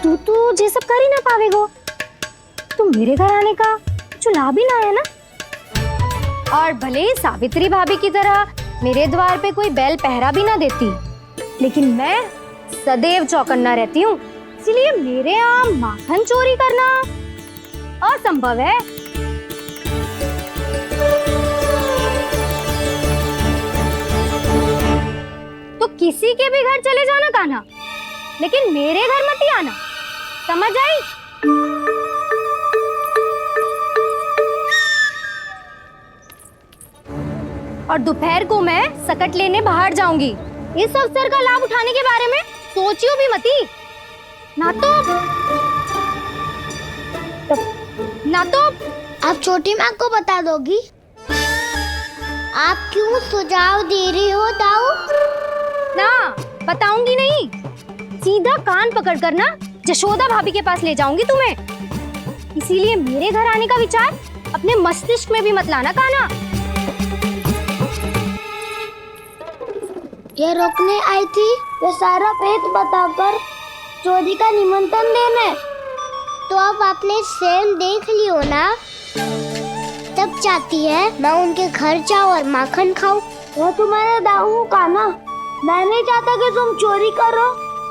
तू तो ये सब कर ही ना पावेगो। तो मेरे घर आने का जो लाभ ही ना है ना। और भले ही सावित्री भाभी की तरह मेरे द्वार पे कोई बैल पहरा भी ना देती, लेकिन मैं सदैव चौकन्ना रहती हूँ, इसलिए मेरे यहाँ माखन चोरी करना असंभव है। तो किसी के भी घर चले जाना कान्हा, लेकिन मेरे घर मत ही आना, समझ आई? और दोपहर को मैं सकट लेने बाहर जाऊंगी। इस अवसर का लाभ उठाने के बारे में सोचियो भी मती। ना तो आप छोटी माँ को बता दोगी? आप क्यों सुझाव दे रही हो दाऊ? ना बताऊंगी नहीं, सीधा कान पकड़ कर ना जशोदा भाभी के पास ले जाऊंगी तुम्हें। इसीलिए मेरे घर आने का विचार अपने मस्तिष्क में भी मत लाना कान्हा। ये रोकने आई थी ये सारा पेट बताकर चोरी का निमंत्रण देने। तो अब आपने स्वयं देख लियो ना, तब चाहती है मैं उनके घर जाऊँ और माखन खाऊं। वो तुम्हारा दाऊ का ना, मैं नहीं चाहता कि तुम चोरी करो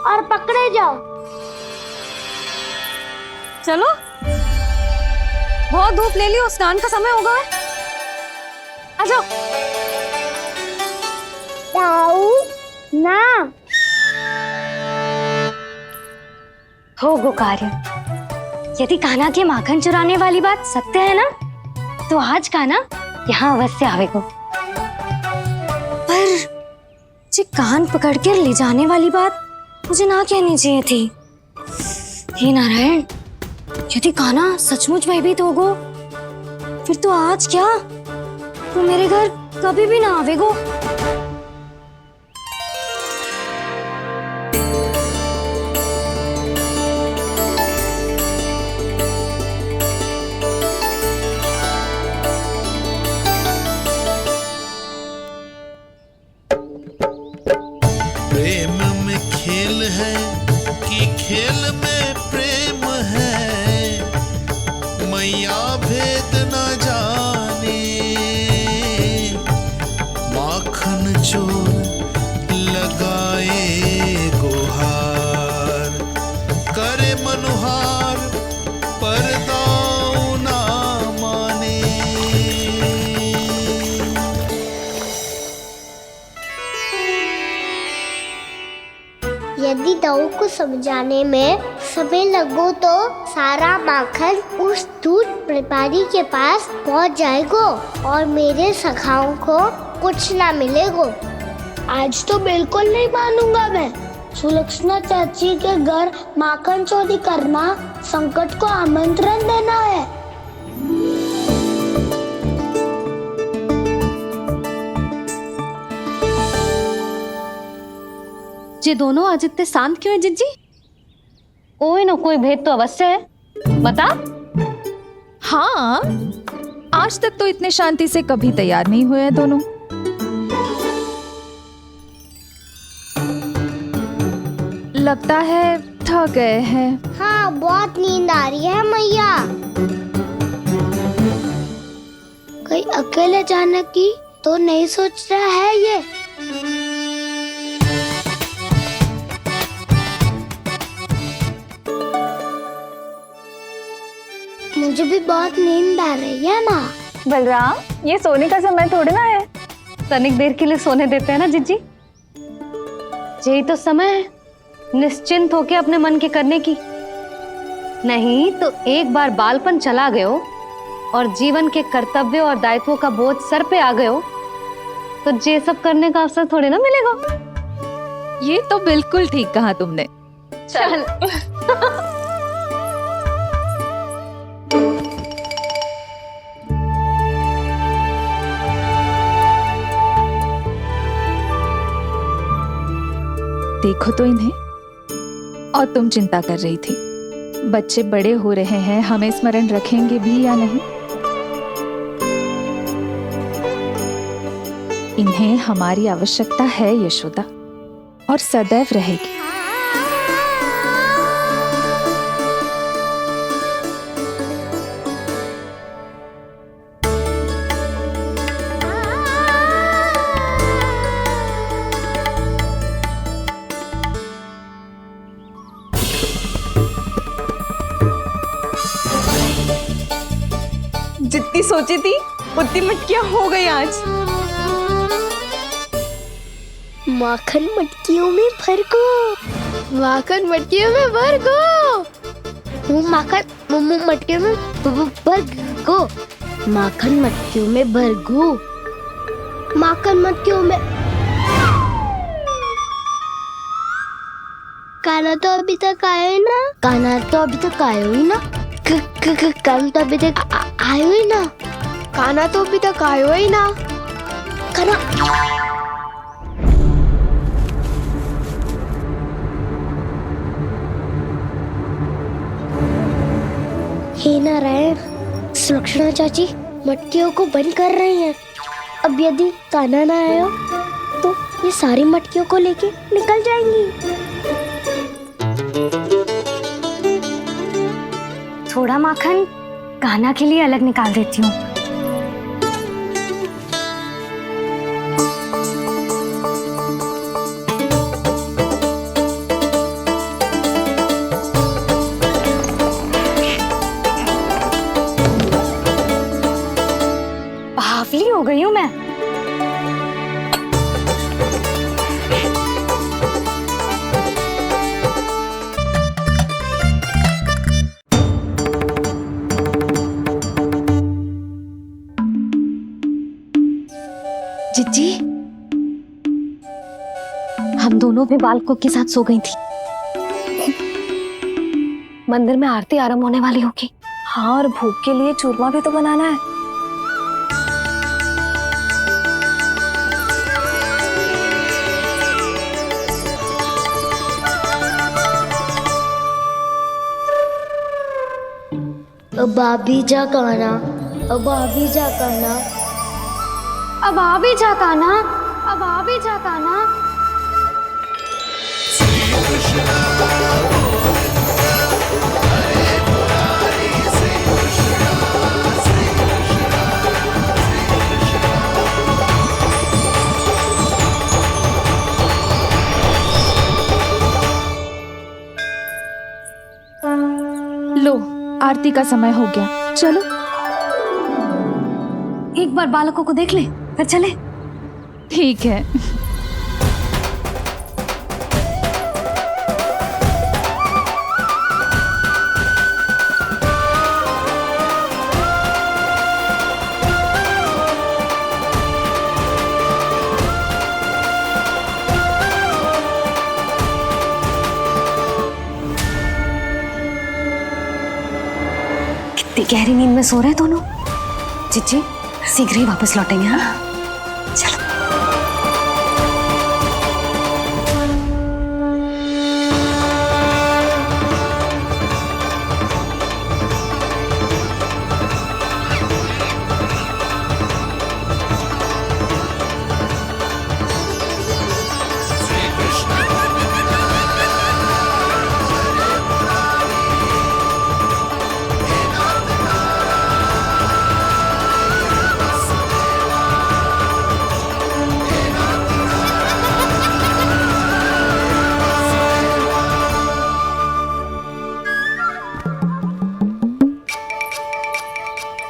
और पकड़े जाओ। चलो, बहुत धूप ले ली, स्नान का समय होगा। आ जाओ। दाऊ ना हो गो कार्य। यदि कान्हा के माखन चुराने वाली बात सत्य है ना, तो आज कान्हा यहाँ अवश्य आवेगो। पर जी कान पकड़ कर ले जाने वाली बात मुझे ना कहनी चाहिए थी। हे नारायण, यदि कान्हा सचमुच भयभीत होगो, फिर तो आज क्या, तो मेरे घर कभी भी ना आवेगो। प्रेम में खेल है कि खेल में प्रेम है, मैया भेद न जाने। माखन चोर लगाए गुहार, करे मनुहार पर दाऊ ना माने। यदि दाऊ को समझाने में समय लगो तो सारा माखन उस दूध व्यापारी के पास पहुंच जाएगो और मेरे सखाओं को कुछ ना मिलेगो। आज तो बिल्कुल नहीं मानूंगा मैं। सुलक्षणा चाची के घर माखन चोरी करना संकट को आमंत्रण देना है। ये दोनों आज इतने शांत क्यों है जिज्जी? कोई ना कोई भेद तो अवश्य है, बता। हाँ, आज तक तो इतने शांति से कभी तैयार नहीं हुए हैं दोनों। लगता है थक गए हैं। हाँ, बहुत नींद आ रही है मैया। कहीं अकेले जाने की तो नहीं सोच रहा है ये? मुझे भी बहुत नींद आ रही है माँ। बलराम, ये सोने का समय थोड़ी ना है। तनिक देर के लिए सोने देते हैं ना जिज्जी। यही तो समय है निश्चिंत होके अपने मन के करने की। नहीं तो एक बार बालपन चला गयो और जीवन के कर्तव्यों और दायित्वों का बोझ सर पे आ गयो, तो ये सब करने का अवसर थोड़ी ना मिलेगा। ये तो बिल्कुल ठीक कहा तुमने। चल। देखो तो इन्हें, और तुम चिंता कर रही थी बच्चे बड़े हो रहे हैं, हमें स्मरण रखेंगे भी या नहीं। इन्हें हमारी आवश्यकता है यशोदा, और सदैव रहेगी। सोची थी उतनी मटकियां हो गई आज। माखन मटकियों में भर गो, माखन मटकियों में भर गो, माखन मटकियों में भर गो, माखन मटकियों में भर गो, माखन मटकियों में। काना तो अभी तक आया ही ना, काना तो अभी तक आया ही ना, काना तो अभी तक आयो ही ना, काना तो अभी तक आयो ही ना, काना। हे नारायण, सुलक्षणा चाची मटकियों को बंद कर रही हैं। अब यदि कान्हा ना आया तो ये सारी मटकियों को लेके निकल जाएंगी। थोड़ा माखन कान्हा के लिए अलग निकाल देती हूँ। बावली हो गई हूँ मैं। जिज्जी, हम दोनों भी बालकों के साथ सो गई थी। मंदिर में आरती आरंभ होने वाली होगी। हाँ, और भोग के लिए चूरमा भी तो बनाना है। अब आभी जा कान्हा, अब आभी जा कान्हा, अब आ भी जा कान्हा, अब आ भी जा कान्हा। लो, आरती का समय हो गया, चलो। एक बार बालकों को देख ले, फिर चले। ठीक है। कितनी गहरी नींद में सो रहे हैं दोनों। जिज्जी शीघ्र ही वापस लौटेंगे। हाँ चलो।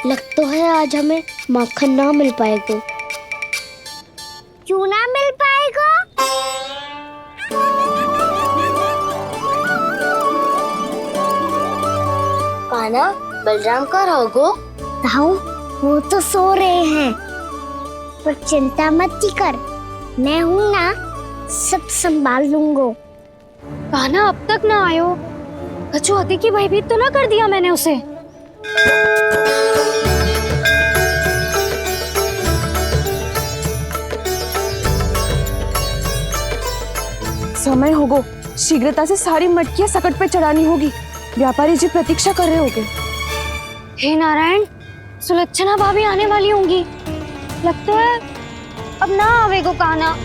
लग तो है आज हमें माखन ना मिल पाएगा। क्यों ना मिल पाएगा? कान्हा, बलराम का रहोगो? ताऊ, वो तो सो रहे हैं, पर चिंता मत कर, मैं हूँ ना, सब संभाल लूंगा। कान्हा अब तक ना आयो, कछुआती की भयभीत तो ना कर दिया मैंने उसे। समय होगो, शीघ्रता से सारी मटकियां सकट पे चढ़ानी होगी। व्यापारी जी प्रतीक्षा कर रहे होंगे। हे नारायण, सुलक्षणा भाभी आने वाली होंगी। लगता है अब ना आवेगो कान्हा।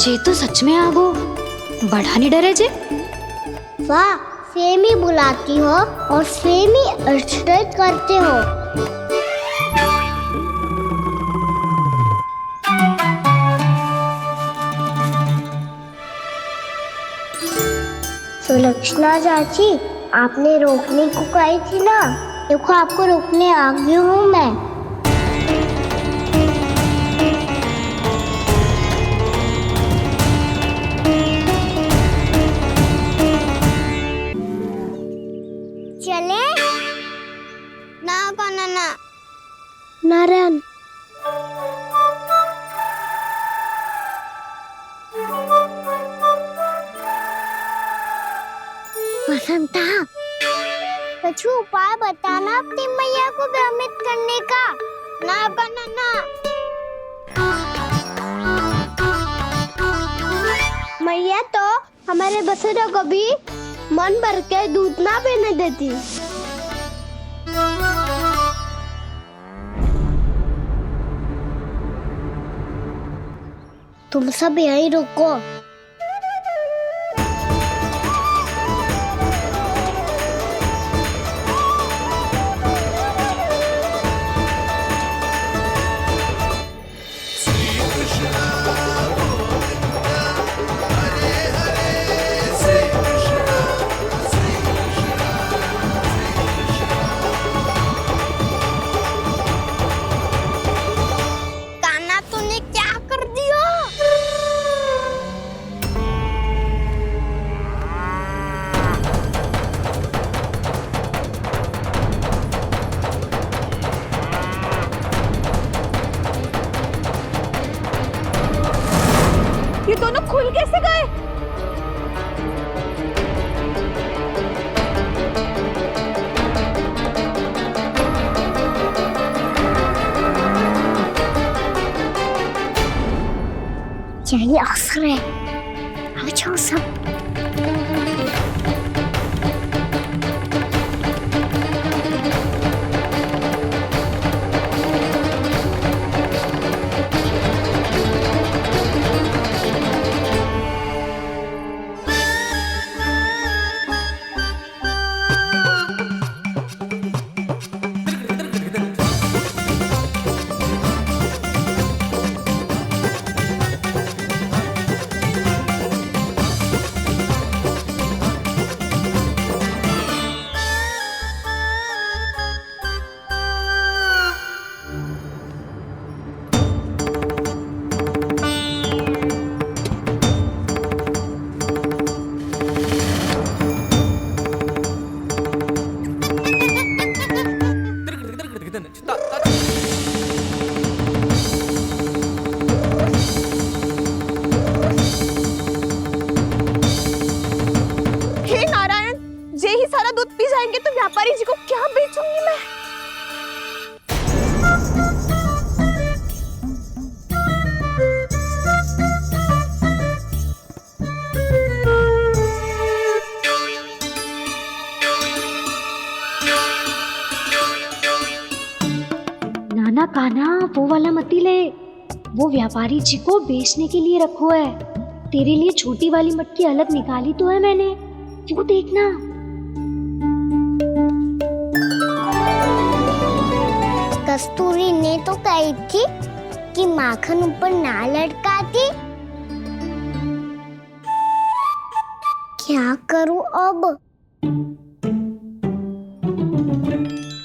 जे तो सच में आगो बढ़ा नहीं डरे जे। वाह, सेम ही बुलाती हो और सेम ही अर्चना करते हो। सुलक्षणा चाची, आपने रोकने को कही थी ना, देखो आपको रोकने आ गई हूँ मैं। चले ना काना ना नारायण। बसंता, कछु उपाय बताना अपनी मैया को भ्रमित करने का। ना काना ना। मैया तो हमारे बसेरा को भी मन भर के दूध ना पीने देती। तुम सब यहीं रुको। कान्हा, तूने क्या कर दिया? ये दोनों खुल कैसे गए? यही अवसर है, अब जाओ सब। हे नारायण, जे ही सारा दूध पी जाएंगे तो व्यापारी जी को क्या बेचूंगी मैं? नाना कान्हा, वो वाला मती ले, वो व्यापारी जी को बेचने के लिए रखो है। तेरे लिए छोटी वाली मटकी अलग निकाली तो है मैंने, वो देखना। कस्तूरी ने तो कही थी कि माखन ऊपर ना लटकाती। क्या करूं अब?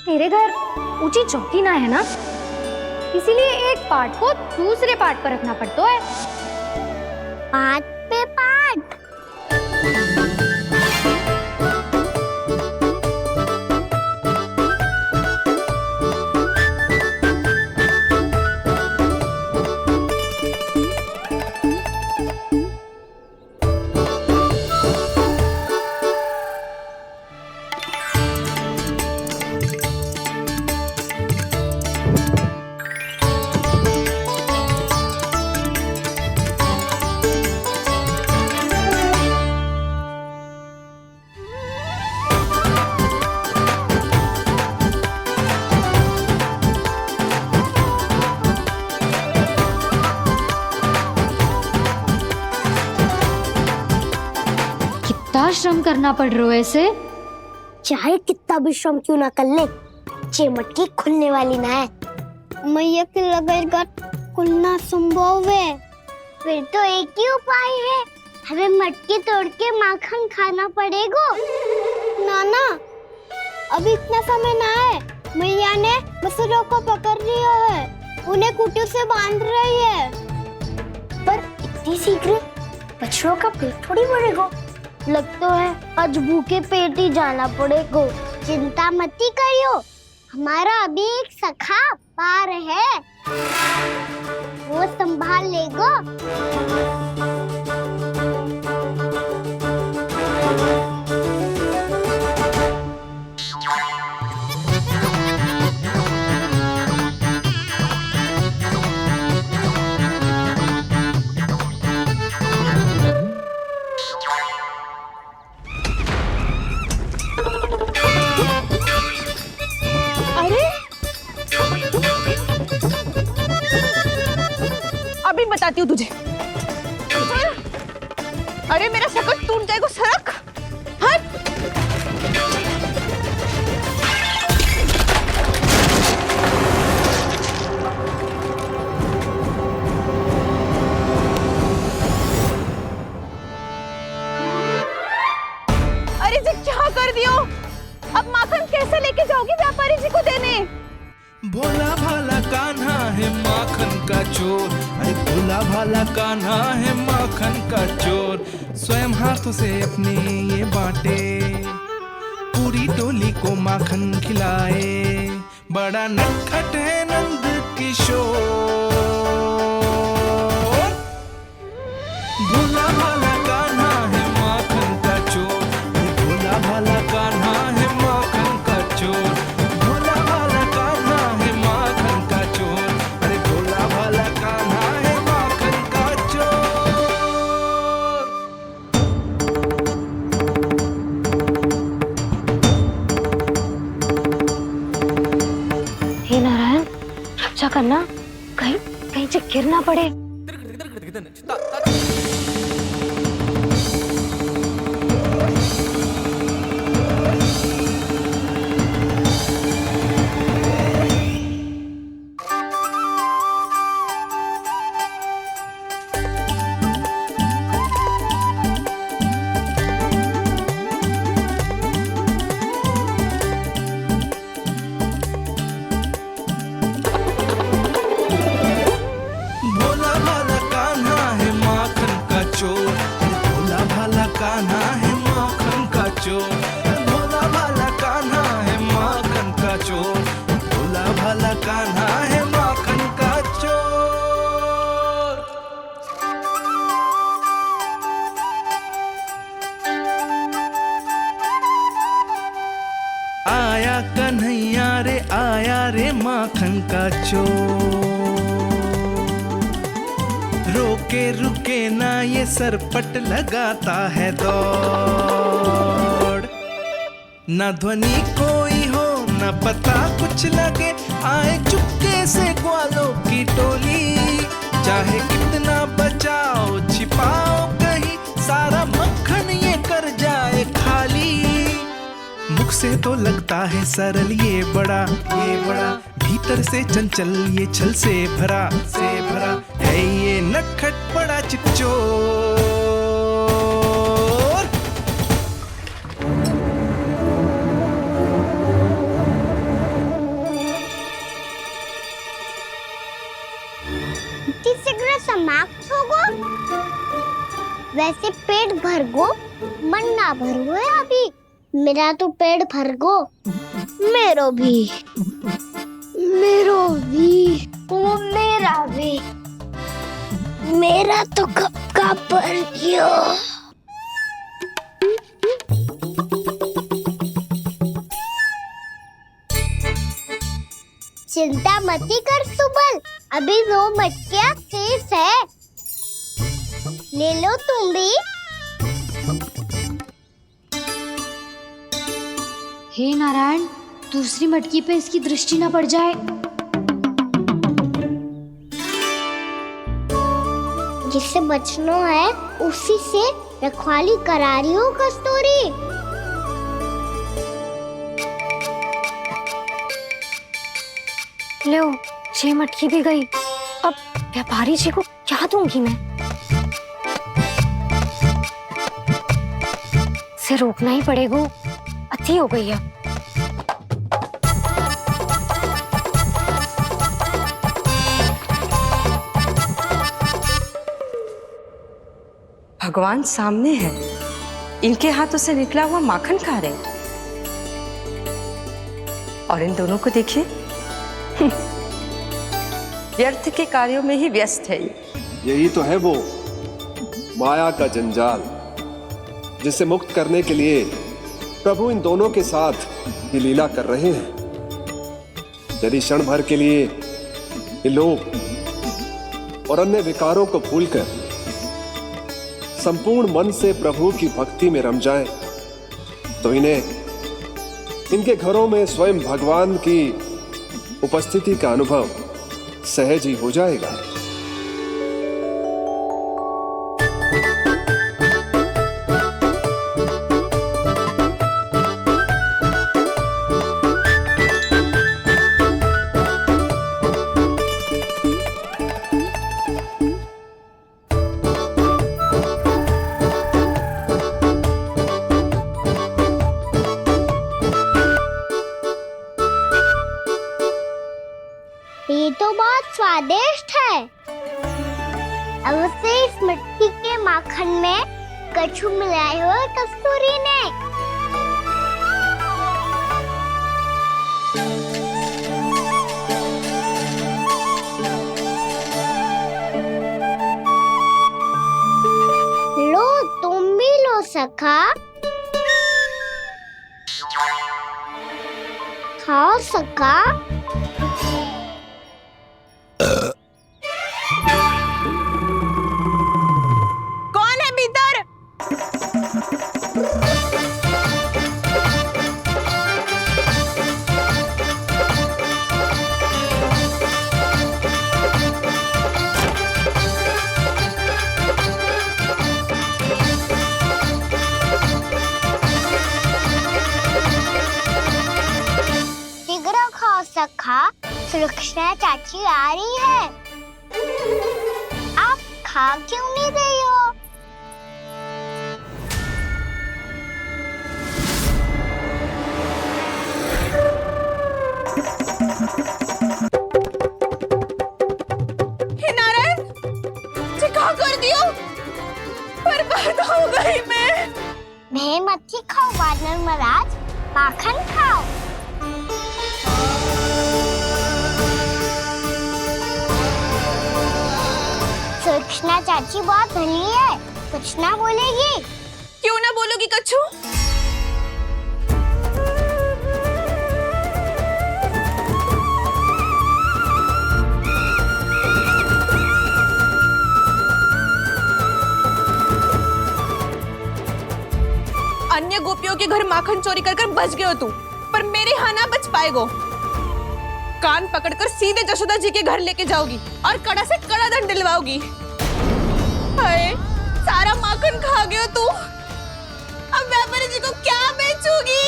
मेरे घर ऊंची चौकी ना है ना, इसीलिए एक पार्ट को दूसरे पार्ट पर रखना पड़ता है। पार्ट पे पार्ट। श्रम करना पड़ रहा है इसे। चाहे कितना भी श्रम क्यों ना कर ले, ये मटकी खुलने वाली ना है। मैया के लगेगा खुलना संभव है। फिर तो एक ही उपाय है, हमें मटकी तोड़ के माखन खाना पड़ेगा। नाना, अभी इतना समय ना है। मैया ने बछड़ों को पकड़ लिया है, उन्हें कुटी से बांध रही है। पर इतनी शीघ्र बछड़ों का पेट थोड़ी भरेगा। लगता है आज भूखे पेट ही जाना पड़ेगा। चिंता मत करियो, हमारा अभी एक सखा पार है, वो संभाल लेगा। अभी बताती हूँ तुझे। अरे मेरा शकट टूट जाएगा, सरक हट। अरे जी क्या कर दियो? अब माखन कैसे लेके जाओगी व्यापारी जी को देने? भोला भाला कान्हा है माखन का चोर, अरे भोला भाला कान्हा है माखन का चोर। स्वयं हाथों से अपने ये बांटे, पूरी टोली को माखन खिलाए। बड़ा नटखट है नंद किशोर। भोला भाला कान्हा है माखन का चोर, अरे भोला भाला कान्हा है माखन का चोर। भोला भाला कान्हा है माखन का चोर, अरे भोला भाला कान्हा है माखन का चोर। हे नारायण, रक्षा करना, कहीं कहीं से गिर ना पड़े। भोला भाला कान्हा है माखन का चोर, भोला भाला कान्हा है माखन का चोर। भोला भाला कान्हा है माखन का चोर, भोला भाला कान्हा है माखन का चोर। आया कन्हैया रे आया रे माखन का चोर। रोके रुके ना ये सरपट लगाता है दौड़। न ध्वनि कोई हो न पता कुछ लगे, आए चुपके से ग्वालों की टोली। चाहे कितना बचाओ छिपाओ कहीं, सारा मक्खन ये कर जाए खाली। मुख से तो लगता है सरल ये बड़ा भीतर से चंचल ये छल से भरा है ये नटखट बड़ा चिकचोर। शीघ्र समाप्त होगो। वैसे पेट भर गो, मन ना भर गो है अभी। मेरा तो पेट भर गो, मेरो भी, मेरो भी, वो मेरा भी, मेरा तो कब का भर गयो। चिंता मती कर सुबल, अभी वो मटकियाँ शेष है, ले लो तुम भी। हे नारायण, दूसरी मटकी पे इसकी दृष्टि न पड़ जाए। जिससे बचना है उसी से रखवाली करा रही हो कस्तूरी? लो, 6 मटकी भी गई। अब व्यापारी जी को क्या दूंगी मैं? इसे रोकना ही पड़ेगा, अति हो गई है। भगवान सामने है, इनके हाथों से निकला हुआ माखन खा रहे हैं। और इन दोनों को देखिए, व्यर्थ के कार्यों में ही व्यस्त है। यही तो है वो माया का जंजाल, जिसे मुक्त करने के लिए प्रभु इन दोनों के साथ ये लीला कर रहे हैं। यदि क्षण भर के लिए ये लोग और अन्य विकारों को भूलकर संपूर्ण मन से प्रभु की भक्ति में रम जाएं, तो इन्हें इनके घरों में स्वयं भगवान की उपस्थिति का अनुभव सहज ही हो जाएगा। ये तो बहुत स्वादिष्ट है। अब से इस मिट्टी के माखन में कछु मिलाए हो कस्तूरी ने। लो, तुम भी लो सखा। खाओ सखा। कौन है भीतर? शीघ्र खाओ सखा, सुलक्षणा चाची आ रही है। आप खा क्यों नहीं रही हो? हे नारायण, क्या कर दियो? बर्बाद हो गई मैं। मत ही खाओ वानर महाराज, माखन खाओ। सुलक्षणा चाची बहुत भली है, कुछ ना बोलेगी। क्यों ना बोलोगी कच्छू? अन्य गोपियों के घर माखन चोरी कर बच गए हो तू, पर मेरे यहाँ ना बच पाएगो। कान पकड़कर सीधे जशोदा जी के घर लेके जाओगी और कड़ा से कड़ा दंड दिलवाओगी। हाय, सारा माखन खा गए हो तू। अब व्यापारी जी को क्या बेचूगी?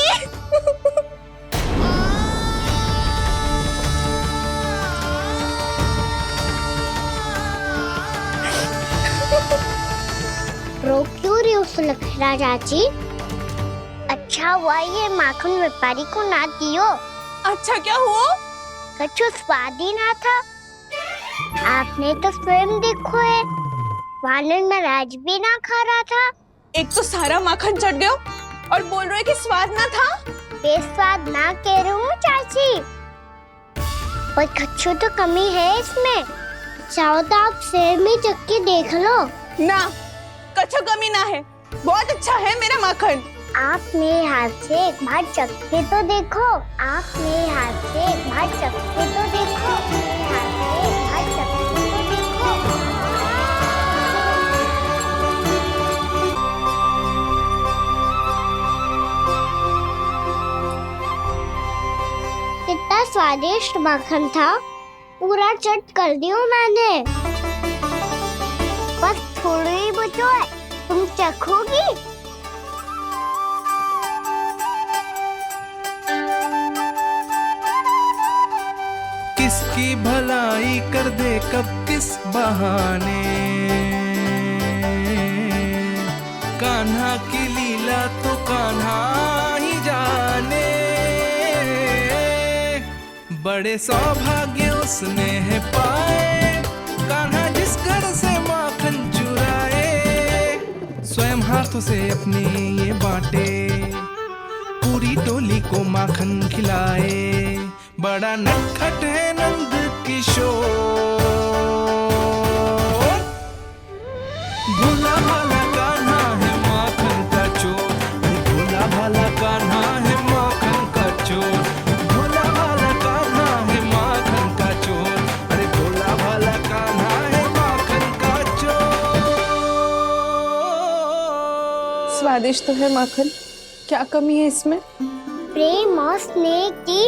रो क्यों रही हो सुलक्षणा चाची? अच्छा हुआ ये माखन व्यापारी को ना दियो। अच्छा क्या हुआ? कछु स्वाद ही ना था। आपने तो स्वयं देखो है, वानर महाराज भी ना खा रहा था। एक तो सारा माखन चढ़ गया और बोल रहे कि स्वाद ना था। बेस्वाद ना कह रही हूँ चाची, पर कछु तो कमी है इसमें। चाहो तो आप शहर में चख के देख लो। ना, कछु कमी ना है, बहुत अच्छा है मेरा माखन। आप मेरे हाथ से एक बार चख के तो देखो। आप मेरे हाथ से एक बार चख के तो देखो। मेरे हाथ से एक बार चख के तो देखो। कितना स्वादिष्ट माखन था, पूरा चट कर दिया मैंने। बस थोड़ी ही बचो है, तुम चखोगी? किसकी भलाई कर दे कब किस बहाने, कान्हा की लीला तो कान्हा ही जाने। बड़े सौभाग्य उसने है पाए, कान्हा जिस घर से माखन चुराए, स्वयं हाथों से अपने ये बांटे, पूरी टोली को माखन खिलाए। बड़ा नटखट है नंद किशोर, भोला भाला कान्हा है माखन का चोर, भोला भाला कान्हा है माखन का चोर, भोला भाला कान्हा है माखन का चोर, अरे भोला भाला कान्हा है माखन का चोर। स्वादिष्ट तो है माखन, क्या कमी है इसमें? प्रेम और स्नेह की,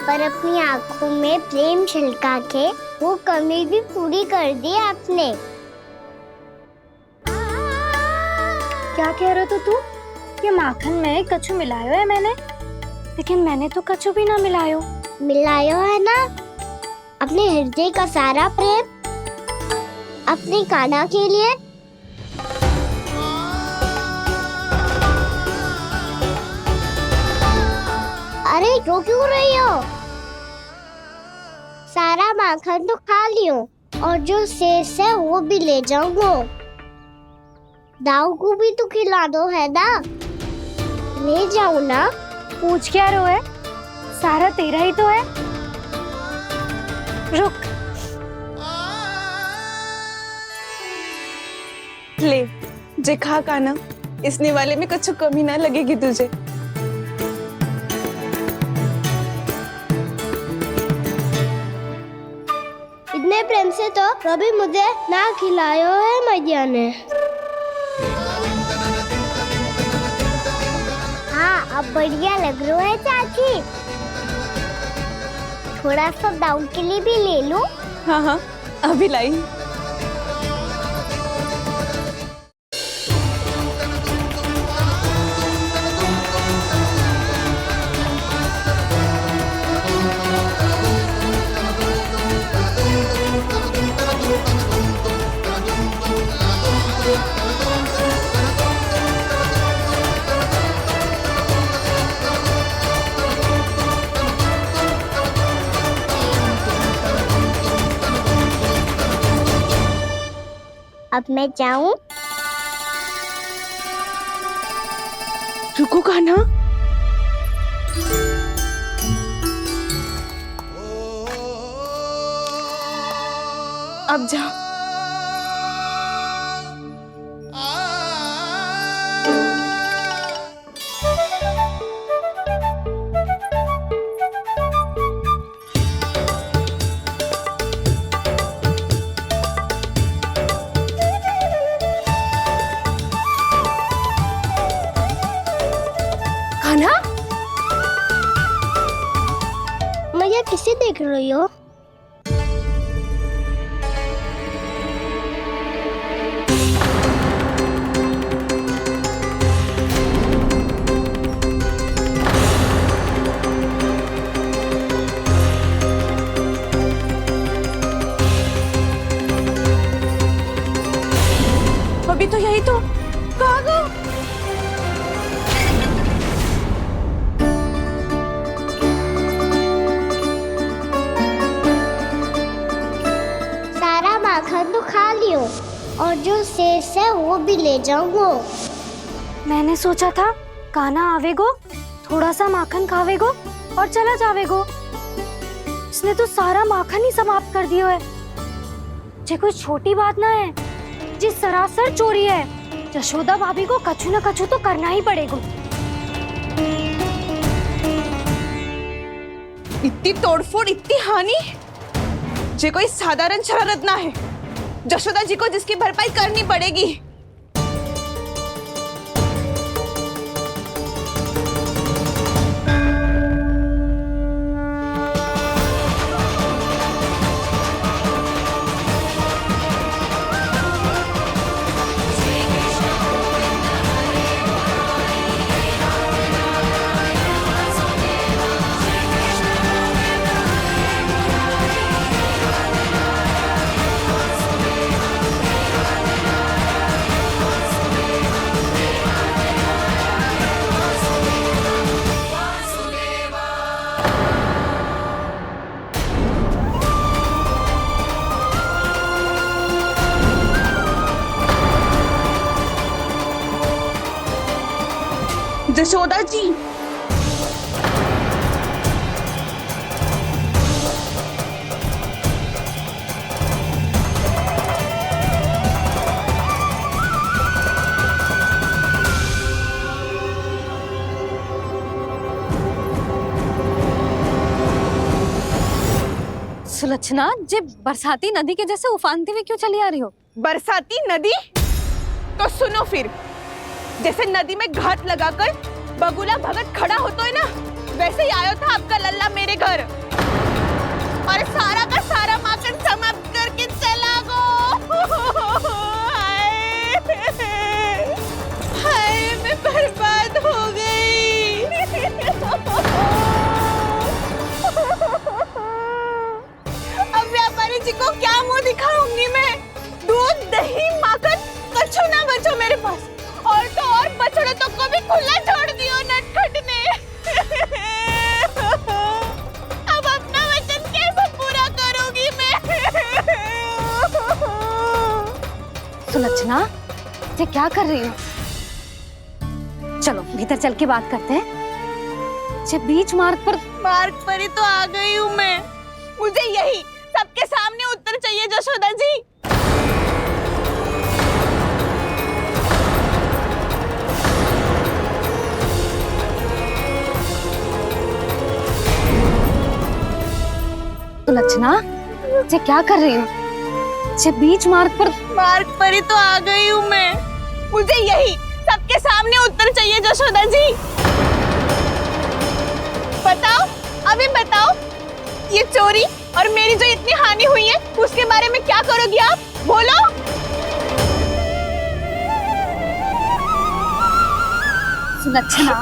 पर अपनी आंखों में प्रेम छिलका के वो कमी भी पूरी कर दी आपने। क्या कह रहे हो तू? ये माखन में कछु मिलायो है मैंने, लेकिन मैंने तो कछु भी ना मिलायो। मिलायो है ना अपने हृदय का सारा प्रेम अपनी कान्हा के लिए। अरे रो क्यों रही हो? सारा माखन तो खा लियो और जो शेष है वो भी ले जाऊंगा। दाऊ को भी तो खिला दो, है ना? ले जाऊं ना? पूछ क्या रहो है, सारा तेरा ही तो है। रुक, ले जे खा कान्हा, इसने वाले में कुछ कमी ना लगेगी तुझे। इतने प्रेम से तो कभी मुझे ना खिलायो है मैया ने। हाँ, अब बढ़िया लग रहा है चाची। थोड़ा सा दाऊ के लिए भी ले लो। हाँ हाँ, अभी लाई। अब मैं जाऊं? रुको कान्हा, अब जा। कान्हा, मैया किसे देख रही हो? अभी तो यही तो। कहाँ गो? सारा माखन तो खा लियो और जो शेष है वो भी ले जाऊंगा। मैंने सोचा था कान्हा आवेगो, थोड़ा सा माखन खावेगो और चला जावेगो। इसने तो सारा माखन ही समाप्त कर दिया है। ये कोई छोटी बात ना है, जी सरासर चोरी है। यशोदा भाभी को कछु न कछु तो करना ही पड़ेगा। इतनी तोड़फोड़, इतनी हानि, जे कोई साधारण शरारत ना है। यशोदा जी को जिसकी भरपाई करनी पड़ेगी। जशोदा जी। सुलक्षणा, जे बरसाती नदी के जैसे उफानते हुए क्यों चली आ रही हो? बरसाती नदी? तो सुनो फिर, जैसे नदी में घाट लगाकर बगुला भगत खड़ा होता है ना, वैसे ही आया था आपका लल्ला मेरे घर और सारा का सारा माखन समाप्त करके चला गो। हाय, मैं बर्बाद हो गई। अब व्यापारी जी को क्या मुंह दिखाऊंगी मैं? दूध, दही, माखन कछु ना बचो मेरे पास। और तो और बछड़े तो को भी खुला छोड़ दियो नटखट ने। अब अपना वचन कैसे पूरा करूंगी मैं? सुलक्षणा, ये क्या कर रही हो? चलो भीतर चल के बात करते हैं। ये बीच मार्ग पर ही तो आ गई हूँ मैं। मुझे यही सबके सामने उत्तर चाहिए जशोदा जी। सुलक्षणा, ये क्या कर रही हो? ये बीच मार्ग पर ही तो आ गई हूँ मैं। मुझे यही सबके सामने उत्तर चाहिए जशोदा जी। बताओ, अभी बताओ, ये चोरी और मेरी जो इतनी हानि हुई है उसके बारे में क्या करोगी आप? बोलो। सुलक्षणा,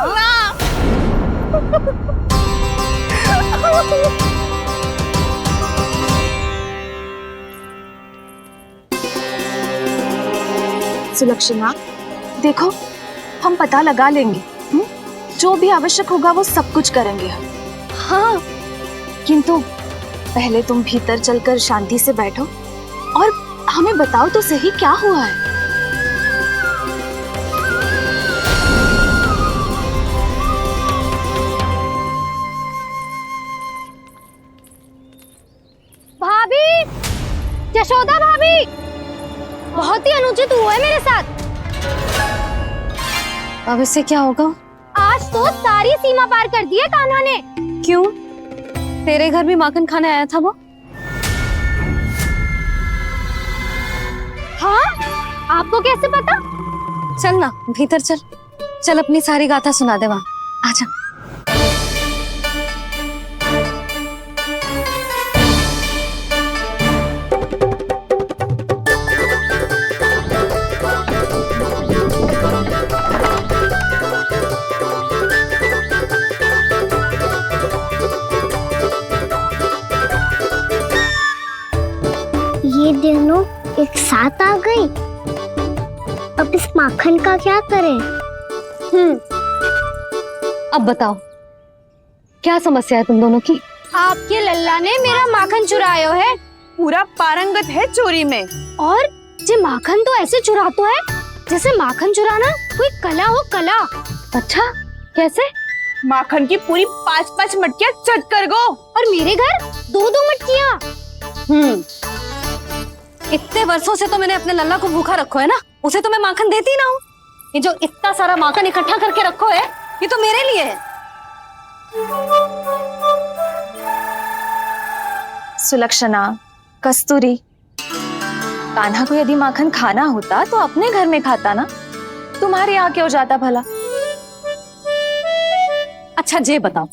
सुलक्षणा, देखो, हम पता लगा लेंगे। जो भी आवश्यक होगा वो सब कुछ करेंगे हम। हाँ, किंतु पहले तुम भीतर चलकर शांति से बैठो और हमें बताओ तो सही क्या हुआ है। भाभी, यशोदा भाभी, बहुत ही अनुचित हुआ है मेरे साथ। अब इससे क्या होगा? आज तो सारी सीमा पार कर दी है कान्हा ने। क्यों? तेरे घर भी माखन खाने आया था वो? हाँ, आपको कैसे पता? चल ना भीतर चल, चल अपनी सारी गाथा सुना दे वहाँ। आजा। ये दोनों एक साथ आ गई। अब इस माखन का क्या करें? अब बताओ, क्या समस्या है तुम दोनों की? आपके लल्ला ने मेरा माखन चुरायो है। पूरा पारंगत है चोरी में। और ये माखन तो ऐसे चुराता है जैसे माखन चुराना कोई कला हो, कला। अच्छा, कैसे? माखन की पूरी 5-5 मटकियां चट कर गो। और मेरे घर 2-2 मटकियां। इतने वर्षों से तो मैंने अपने लल्ला को भूखा रखो है ना, उसे तो मैं माखन देती ना हूँ। ये जो इतना सारा माखन इकट्ठा करके रखो है, ये तो मेरे लिए है। सुलक्षणा, कस्तूरी, कान्हा को यदि माखन खाना होता तो अपने घर में खाता ना, तुम्हारे यहाँ क्यों जाता भला? अच्छा ये बताओ,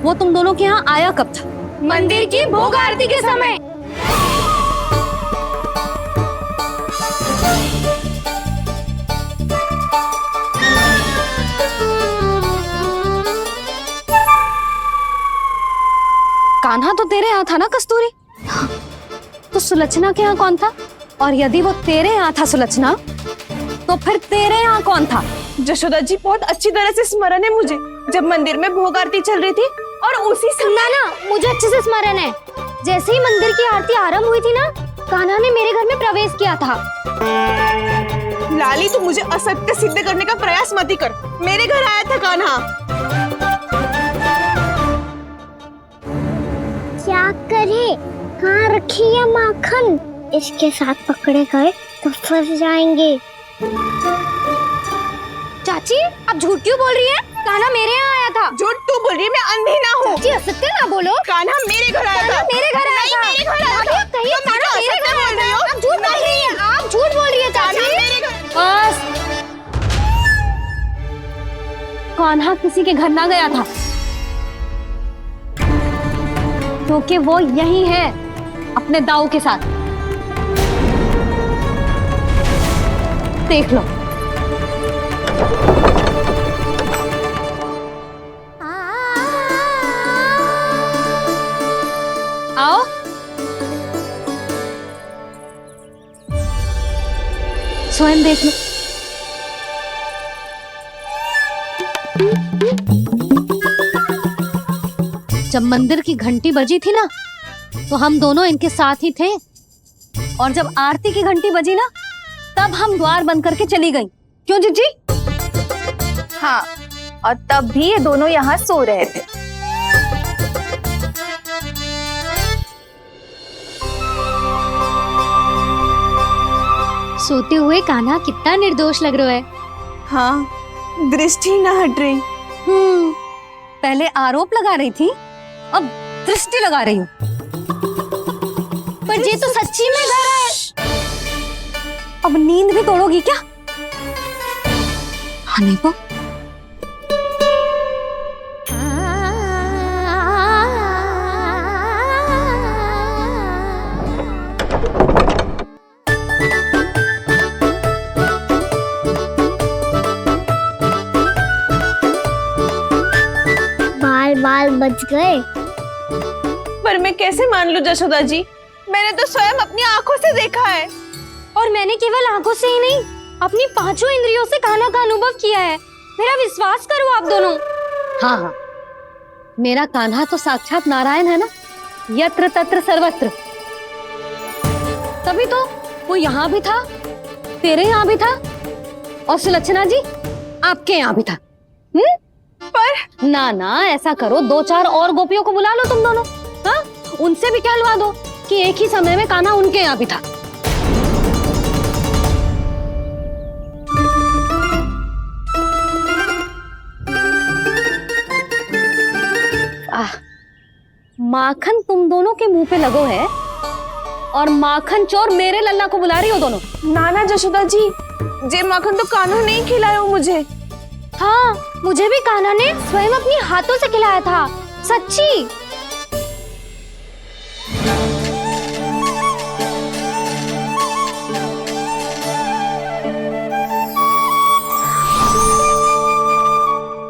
वो तुम दोनों के यहाँ आया कब था? मंदिर की भोग आरती के समय। कान्हा तो तेरे यहाँ था ना कस्तूरी? तो सुलक्षणा के यहाँ कौन था? और यदि वो तेरे यहाँ था सुलक्षणा, तो फिर तेरे यहाँ कौन था? जशोदा जी, बहुत अच्छी तरह से स्मरण है मुझे, जब मंदिर में भोग आरती चल रही थी और उसी समय ना, मुझे अच्छे से स्मरण है। जैसे ही मंदिर की आरती आरंभ हुई थी ना, कान्हा ने मेरे घर में प्रवेश किया था। लाली, तू मुझे असत्य सिद्ध करने का प्रयास मत ही कर। मेरे घर आया था कान्हा। क्या करे, कहाँ रखी है माखन? इसके साथ पकड़े गए तो फंस जाएंगे। चाची आप झूठ क्यों बोल रही है? कान्हा मेरे यहाँ आया था। झूठ तू बोल रही है, मैं अंधी ना हूँ। चाची असत्य ना बोलो। कान्हा मेरे घर आया था। कान्हा मेरे घर आया था। मेरे घर आया था। आप कहिए तुम कान्हा मुझे मेरे असत्य घर बोल रही आया हो। था। आप झूठ बोल रही है। आप झूठ बोल रही है कान्हा चाची। मेरे घर। बस, कान्हा किसी के घर ना गया था, क्योंकि वो यही है अपने दाऊ के साथ। देख लो। आओ। स्वयं देख लो। जब मंदिर की घंटी बजी थी ना, तो हम दोनों इनके साथ ही थे, और जब आरती की घंटी बजी ना, तब हम द्वार बंद करके चली गई। क्यों जीजी? हाँ, और तब भी ये दोनों यहाँ सो रहे थे। सोते हुए कान्हा कितना निर्दोष लग रहा है। हाँ, दृष्टि ना हट रही। पहले आरोप लगा रही थी, अब दृष्टि लगा रही हूँ। पर ये तो सच्ची में घर है। अब नींद भी तोड़ोगी क्या? हनी को बाल बच गए। पर मैं कैसे मान लूं जशोदा जी? मैंने तो स्वयं अपनी आंखों से देखा है। और मैंने केवल आंखों से ही नहीं, अपनी पांचों इंद्रियों से कान्हा का अनुभव किया है। मेरा विश्वास करो आप दोनों। हाँ हाँ, मेरा कान्हा तो साक्षात नारायण है ना, यत्र तत्र सर्वत्र। तभी तो वो यहाँ भी था, तेरे यहाँ भी था, और सुलक्षणा जी आपके यहाँ भी था। पर ना ना, ऐसा करो, 2-4 और गोपियों को बुला लो तुम दोनों। हाँ, उनसे भी कहलवा दो कि एक ही समय में कान्हा उनके यहाँ भी था। माखन तुम दोनों के मुंह पे लगो है, और माखन चोर मेरे लल्ला को बुला रही हो दोनों। नाना जशोदा जी, जे माखन तो कान्हा ने ही खिलाया मुझे। हाँ, मुझे भी कान्हा ने स्वयं अपनी हाथों से खिलाया था, सच्ची।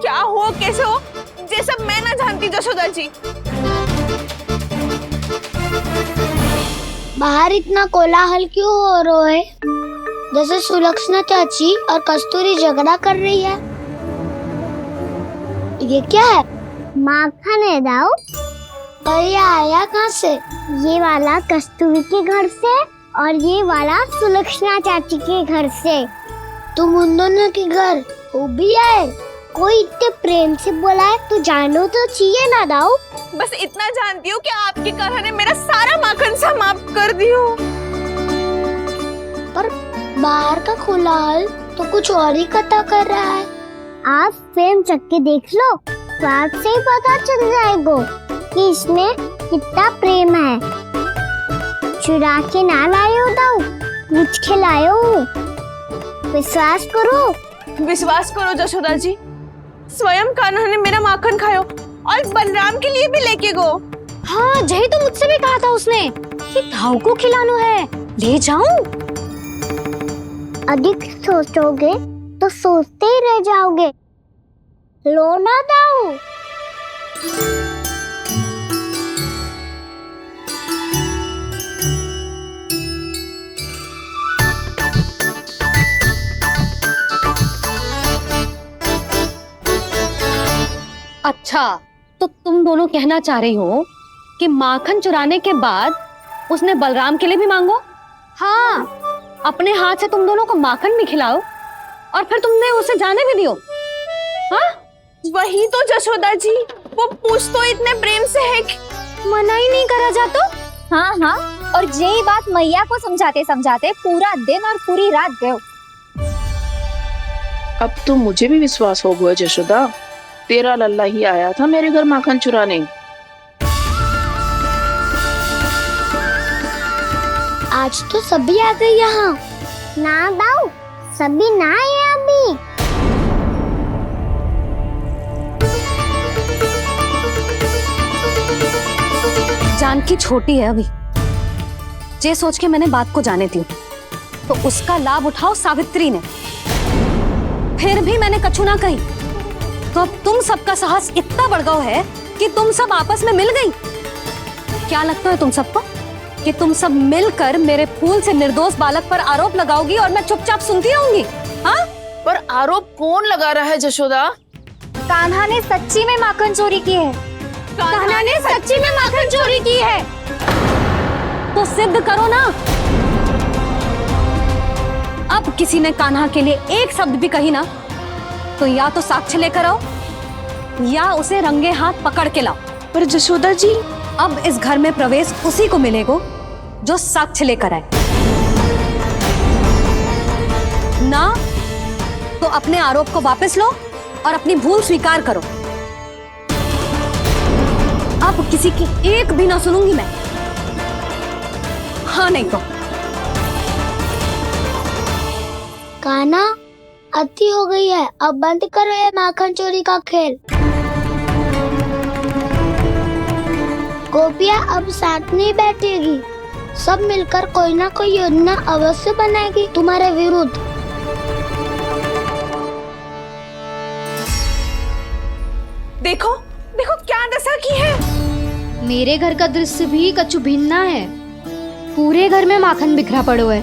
क्या हो, कैसे हो, ये सब मैं ना जानती जशोदा जी। बाहर इतना कोलाहल क्यों हो रहा है? जैसे सुलक्षणा चाची और कस्तूरी झगड़ा कर रही है। ये क्या है? माखन है दाऊ। और ये आया कहाँ से? ये वाला कस्तूरी के घर से और ये वाला सुलक्षणा चाची के घर से। तुम उन दोनों के घर वो भी आए? कोई इतने प्रेम से बोला है तो जानो तो चाहिए ना दाऊ। बस इतना जानती हूँ कि आपके कान्हा ने मेरा सारा माखन समाप्त कर दियो। पर बाहर का कोलाहल तो कुछ और ही कथा कर रहा है। आप स्वयं चख के देख लो, तो आपसे ही पता चल जाएगा कि इसमें कितना प्रेम है। चुरा के ना लाए हो दाऊ, पूछ के लाए हो। विश्वास करो जशोदा जी, स्वयं कान्हा ने मेरा माखन खायो और बलराम के लिए भी लेके गो। हाँ, जही तो मुझसे भी कहा था उसने कि दाऊ को खिलाना है, ले जाऊं। अधिक सोचोगे तो सोचते ही रह जाओगे। लो ना दाऊ। अच्छा, तो तुम दोनों कहना चाह रही हो कि माखन चुराने के बाद उसने बलराम के लिए भी मांगो? हाँ, अपने हाथ से तुम दोनों को माखन भी खिलाओ और फिर तुमने उसे जाने भी दियो। हाँ, वही तो जशोदा जी, वो पूछ तो इतने प्रेम से है कि मना ही नहीं करा जातो। हाँ हाँ, और यही बात मैया को समझाते समझाते पूरा दिन और पूरी रात गयो। अब तो मुझे भी विश्वास हो गया जशोदा, तेरा लल्ला ही आया था मेरे घर माखन चुराने। आज तो सभी आ गए यहाँ। ना दाऊ, सभी ना आए अभी। जानकी छोटी है अभी, जे सोच के मैंने बात को जाने दी, तो उसका लाभ उठाओ सावित्री ने। फिर भी मैंने कछु ना कही, तो अब तुम सबका साहस इतना बढ़ गया है कि तुम सब आपस में मिल गई। क्या लगता है तुम सबको कि तुम सब मिलकर मेरे फूल से निर्दोष बालक पर आरोप लगाओगी और मैं चुपचाप सुनती रहूंगी? हाँ, पर आरोप कौन लगा रहा है जशोदा? कान्हा ने सच्ची में माखन चोरी की है। कान्हा ने सच्ची में माखन चोरी की है। तो सिद्ध करो ना। अब किसी ने कान्हा के लिए एक शब्द भी कही ना, तो या तो साक्ष्य लेकर आओ या उसे रंगे हाथ पकड़ के लाओ। पर जशोदा जी, अब इस घर में प्रवेश उसी को मिलेगा जो साक्ष्य लेकर आए। ना तो अपने आरोप को वापस लो और अपनी भूल स्वीकार करो। अब किसी की एक भी ना सुनूंगी मैं। हाँ नहीं तो कान्हा, अति हो गई है, अब बंद करो ये माखन चोरी का खेल। गोपियाँ अब साथ नहीं बैठेगी, सब मिलकर कोई ना कोई योजना अवश्य बनाएगी तुम्हारे विरुद्ध। देखो देखो क्या दशा की है। मेरे घर का दृश्य भी कछु भिन्न है। पूरे घर में माखन बिखरा पड़ो है।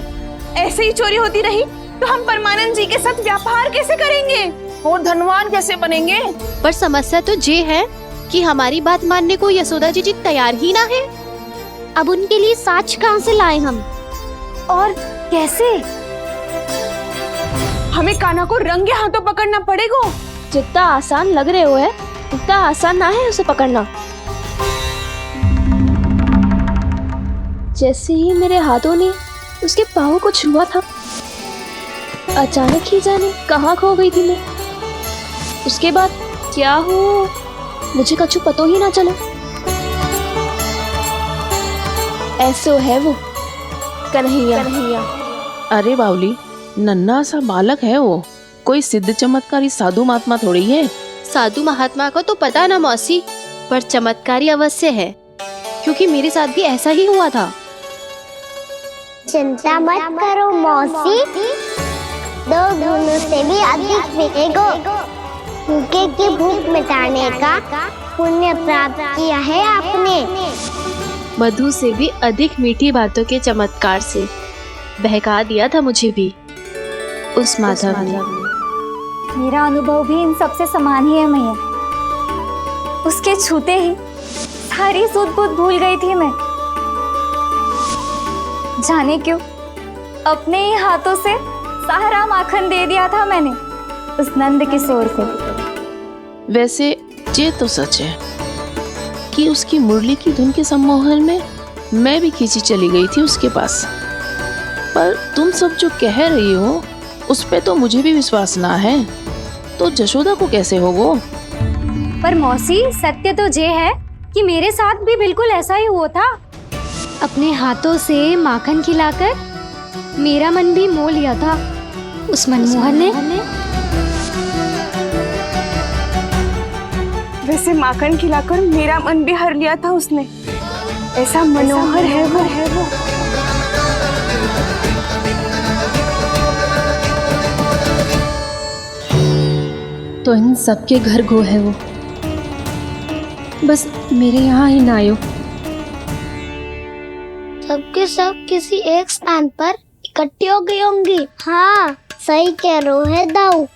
ऐसे ही चोरी होती रही तो हम परमानंद जी के साथ व्यापार कैसे करेंगे और धनवान कैसे बनेंगे? पर समस्या तो ये है कि हमारी बात मानने को यशोदा जी तैयार ही ना है। अब उनके लिए साक्ष्य कहाँ से लाए हम? और कैसे? हमें कान्हा को रंगे हाथों पकड़ना पड़ेगा। जितना आसान लग रहे हो है, उतना आसान ना है उसे पकड़ना। जैसे ही मेरे हाथों ने उसके पाँव को छुआ था, अचानक ही जाने कहाँ खो गई थी मैं। उसके बाद क्या हो मुझे कछु पतो ही ना चला। ऐसो है वो कन्हैया। अरे बावली, नन्हा सा बालक है वो, कोई सिद्ध चमत्कारी साधु महात्मा थोड़ी है। साधु महात्मा को तो पता ना मौसी, पर चमत्कारी अवश्य है, क्योंकि मेरे साथ भी ऐसा ही हुआ था। चिंता मत करो मौसी, 2 गुणों से भी अधिक मिलेगा। भूखे की भूख मिटाने का पुण्य प्राप्त किया है आपने। मधु से भी अधिक मीठी बातों के चमत्कार से बहका दिया था मुझे भी उस माधव ने। मेरा अनुभव भी इन सबसे समान ही है मैया। उसके छूते ही सारी सूध बूध भूल गई थी मैं। जाने क्यों अपने ही हाथों से सारा माखन दे दिया था मैंने उस नंद किशोर को। वैसे ये तो सच है कि उसकी मुरली की धुन के सम्मोहन में मैं भी खींची चली गई थी उसके पास। पर तुम सब जो कह रही हो उस पे तो मुझे भी विश्वास ना है, तो जशोदा को कैसे होगो? पर मौसी, सत्य तो ये है कि मेरे साथ भी बिल्कुल ऐसा ही हुआ था। अपने हाथों से माखन खिलाकर मेरा मन भी मोह लिया था उस मनमोहन ने। वैसे माखन खिलाकर मेरा मन भी हर लिया था उसने। ऐसा मनोहर है वो। तो इन सबके घर गो है वो, बस मेरे यहाँ ही ना आयो। सबके सब किसी एक स्थान पर इकट्ठी हो गई होंगी। हाँ, सही कह रहे है दाऊ।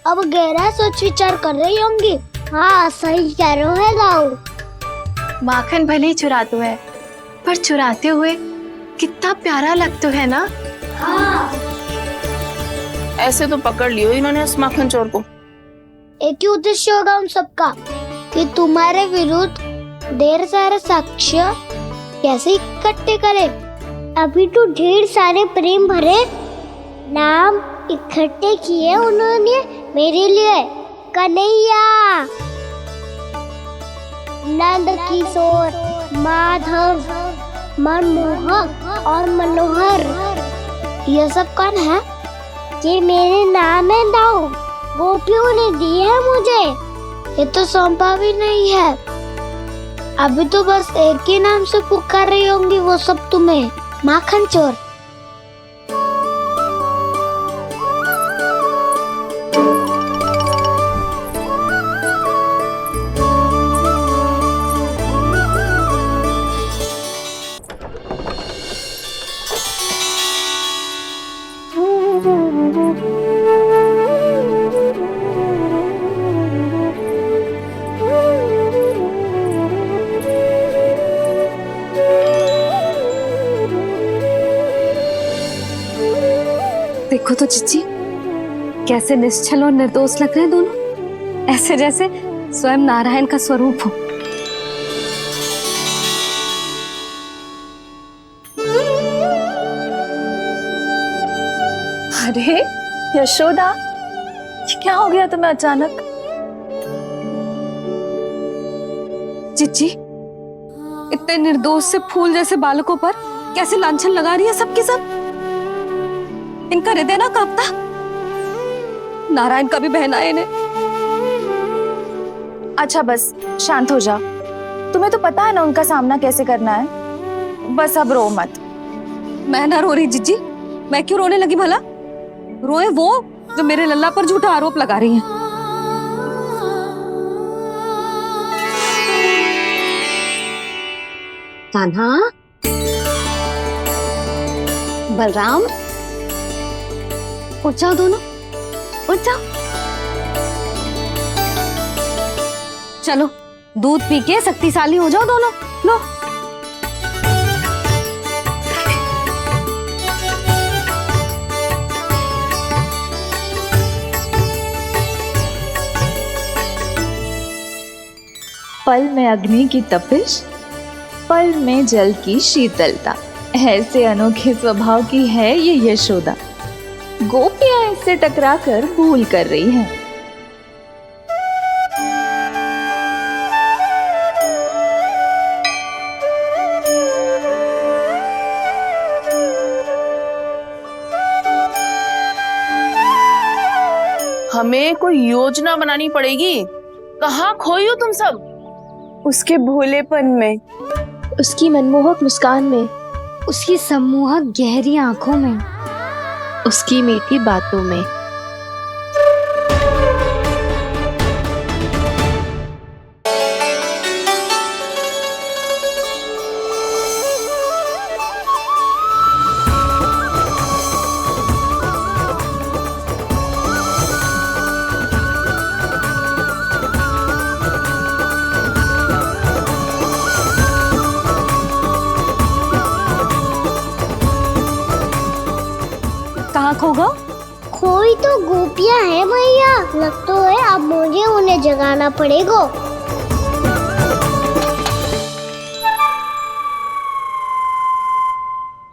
अब गहरा सोच विचार कर रही होंगी। हाँ, सही कह रहे है दाऊ। माखन भले ही चुराते है, पर चुराते हुए कितना प्यारा लगता है ना। ऐसे तो पकड़ लियो इन्होंने उस माखन चोर को। एक ही उद्देश्य होगा उन सबका कि तुम्हारे विरुद्ध ढेर सारे साक्ष्य कैसे इकट्ठे करे। अभी तो ढेर सारे प्रेम भरे नाम इकट्ठे किए उन्होंने मेरे लिए। कन्हैया, नंद किशोर, माधव, मनमोहक और मनोहर, ये सब कौन है? ये मेरे नाम है नाव, गोपियों ने दी है मुझे। ये तो सौंपा भी नहीं है। अभी तो बस एक ही नाम से पुकार रही होंगी वो सब तुम्हें, माखन चोर। देखो तो चिच्ची, कैसे निश्चल और निर्दोष लग रहे हैं दोनों, ऐसे जैसे स्वयं नारायण का स्वरूप हो। अरे यशोदा, ये क्या हो गया तुम्हें अचानक? चिच्ची, इतने निर्दोष से फूल जैसे बालकों पर कैसे लांछन लगा रही है सबके सब। इनका हृदय ना कांपता? नारायण का भी बहना है इन्हें। अच्छा बस शांत हो जाओ, तुम्हें तो पता है ना उनका सामना कैसे करना है। बस अब रो मत। मैं ना रो रही जिज्जी, मैं क्यों रोने लगी भला? रोए वो जो मेरे लल्ला पर झूठा आरोप लगा रही हैं। कान्हा, बलराम, उठ जाओ दोनों, उठ जाओ। चलो दूध पी के शक्तिशाली हो जाओ दोनों। लो। पल में अग्नि की तपिश, पल में जल की शीतलता, ऐसे अनोखे स्वभाव की है ये यशोदा। गोपियां इससे टकराकर भूल कर रही हैं। हमें कोई योजना बनानी पड़ेगी। कहाँ खोई हो तुम सब? उसके भोलेपन में, उसकी मनमोहक मुस्कान में, उसकी सम्मोहक गहरी आंखों में, उसकी मीठी बातों में। कहाँ खो गो? खोई तो गोपियां है मैया, लगता है अब मुझे उन्हें जगाना पड़ेगा।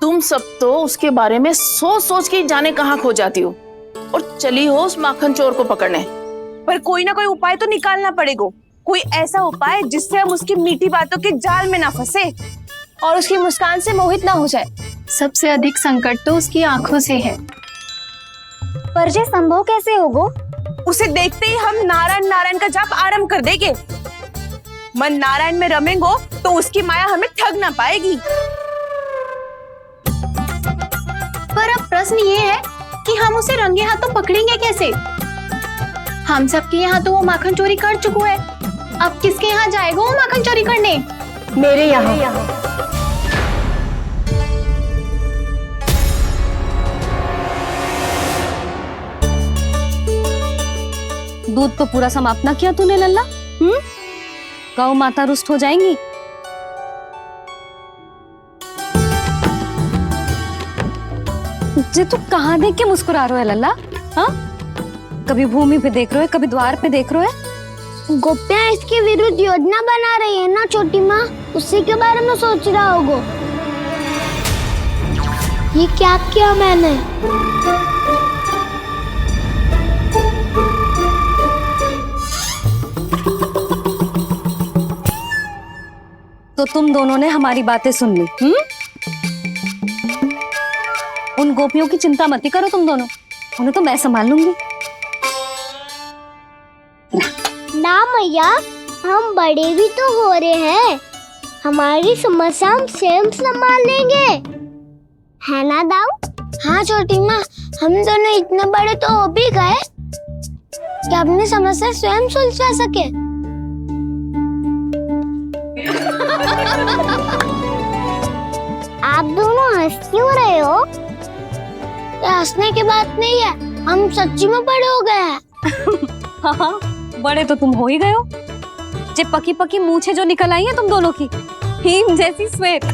तुम सब तो उसके बारे में सोच सोच के जाने कहाँ खो जाती हो और चली हो उस माखन चोर को पकड़ने। पर कोई ना कोई उपाय तो निकालना पड़ेगा। कोई ऐसा उपाय जिससे हम उसकी मीठी बातों के जाल में ना फंसे और उसकी मुस्कान से मोहित ना हो जाए। सबसे अधिक संकट तो उसकी आंखों से है। पर ये संभव कैसे होगो? उसे देखते ही हम नारायण नारायण का जाप आरंभ कर देंगे। मन नारायण में रमेंगो तो उसकी माया हमें ठग ना पाएगी। पर अब प्रश्न ये है कि हम उसे रंगे हाथों पकड़ेंगे कैसे? हम सबके यहाँ तो वो माखन चोरी कर चुका है। अब किसके यहाँ जाएगा वो माखन चोरी करने? मेरे यहाँ। दूध तो पूरा समाप्त ना किया तूने लल्ला। गौ माता रुष्ट हो जाएंगी। जे तू कहाँ देख के मुस्कुरा रहे हो लल्ला? हाँ, कभी भूमि पे देख रहे हो, कभी द्वार पे देख रहे हो। गोपियाँ इसके विरुद्ध योजना बना रही है ना छोटी माँ, उसी के बारे में सोच रहा होगा। ये क्या किया मैंने? तो तुम दोनों ने हमारी बातें सुन ली। उन गोपियों की चिंता मत करो तुम दोनों, उन्हें तो मैं संभाल लूंगी। ना मैया, हम बड़े भी तो हो रहे हैं, हमारी समस्या हम स्वयं संभाल लेंगे, है ना दाऊ? हाँ छोटी माँ, हम दोनों इतने बड़े तो हो भी गए कि अपनी समस्या स्वयं सुलझा सके। आप दोनों हंस क्यों रहे हो? ये हंसने की बात नहीं है, हम सच्ची में बड़े हो गए हैं। हाँ, बड़े तो तुम हो ही गए हो। जे पकी पकी मूछें जो निकल आई हैं तुम दोनों की, हिम जैसी श्वेत।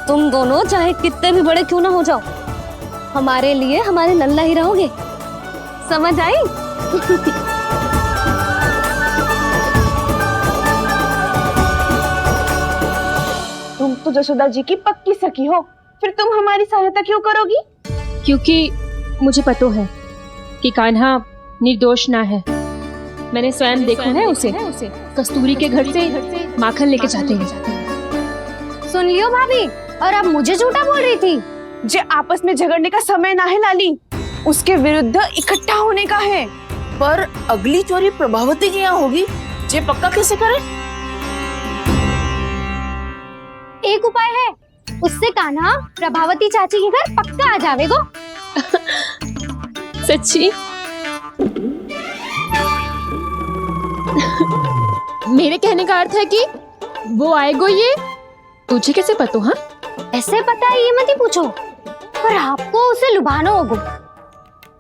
तुम दोनों चाहे कितने भी बड़े क्यों ना हो जाओ, हमारे लिए हमारे लल्ला ही रहोगे, समझ आई? तुम तो जशोदा जी की पक्की सखी हो, फिर तुम हमारी सहायता क्यों करोगी? क्योंकि मुझे पता है कि कान्हा निर्दोष ना है। मैंने स्वयं देखा है उसे कस्तूरी के घर से माखन लेके जाते हैं। सुन लियो भाभी, और अब मुझे झूठा बोल रही थी। जे आपस में झगड़ने का समय ना है लाली, उसके विरुद्ध इकट्ठा होने का है। पर अगली चोरी प्रभावती की यहाँ होगी, जे पक्का कैसे करे? एक उपाय है, उससे कान्हा प्रभावती चाची के घर पक्का आ जावेगो। सच्ची? मेरे कहने का अर्थ है कि वो आएगो, ये तुझे कैसे पता? हाँ, ऐसे पता है ये मत ही पूछो, पर आपको उसे लुभाना होगा।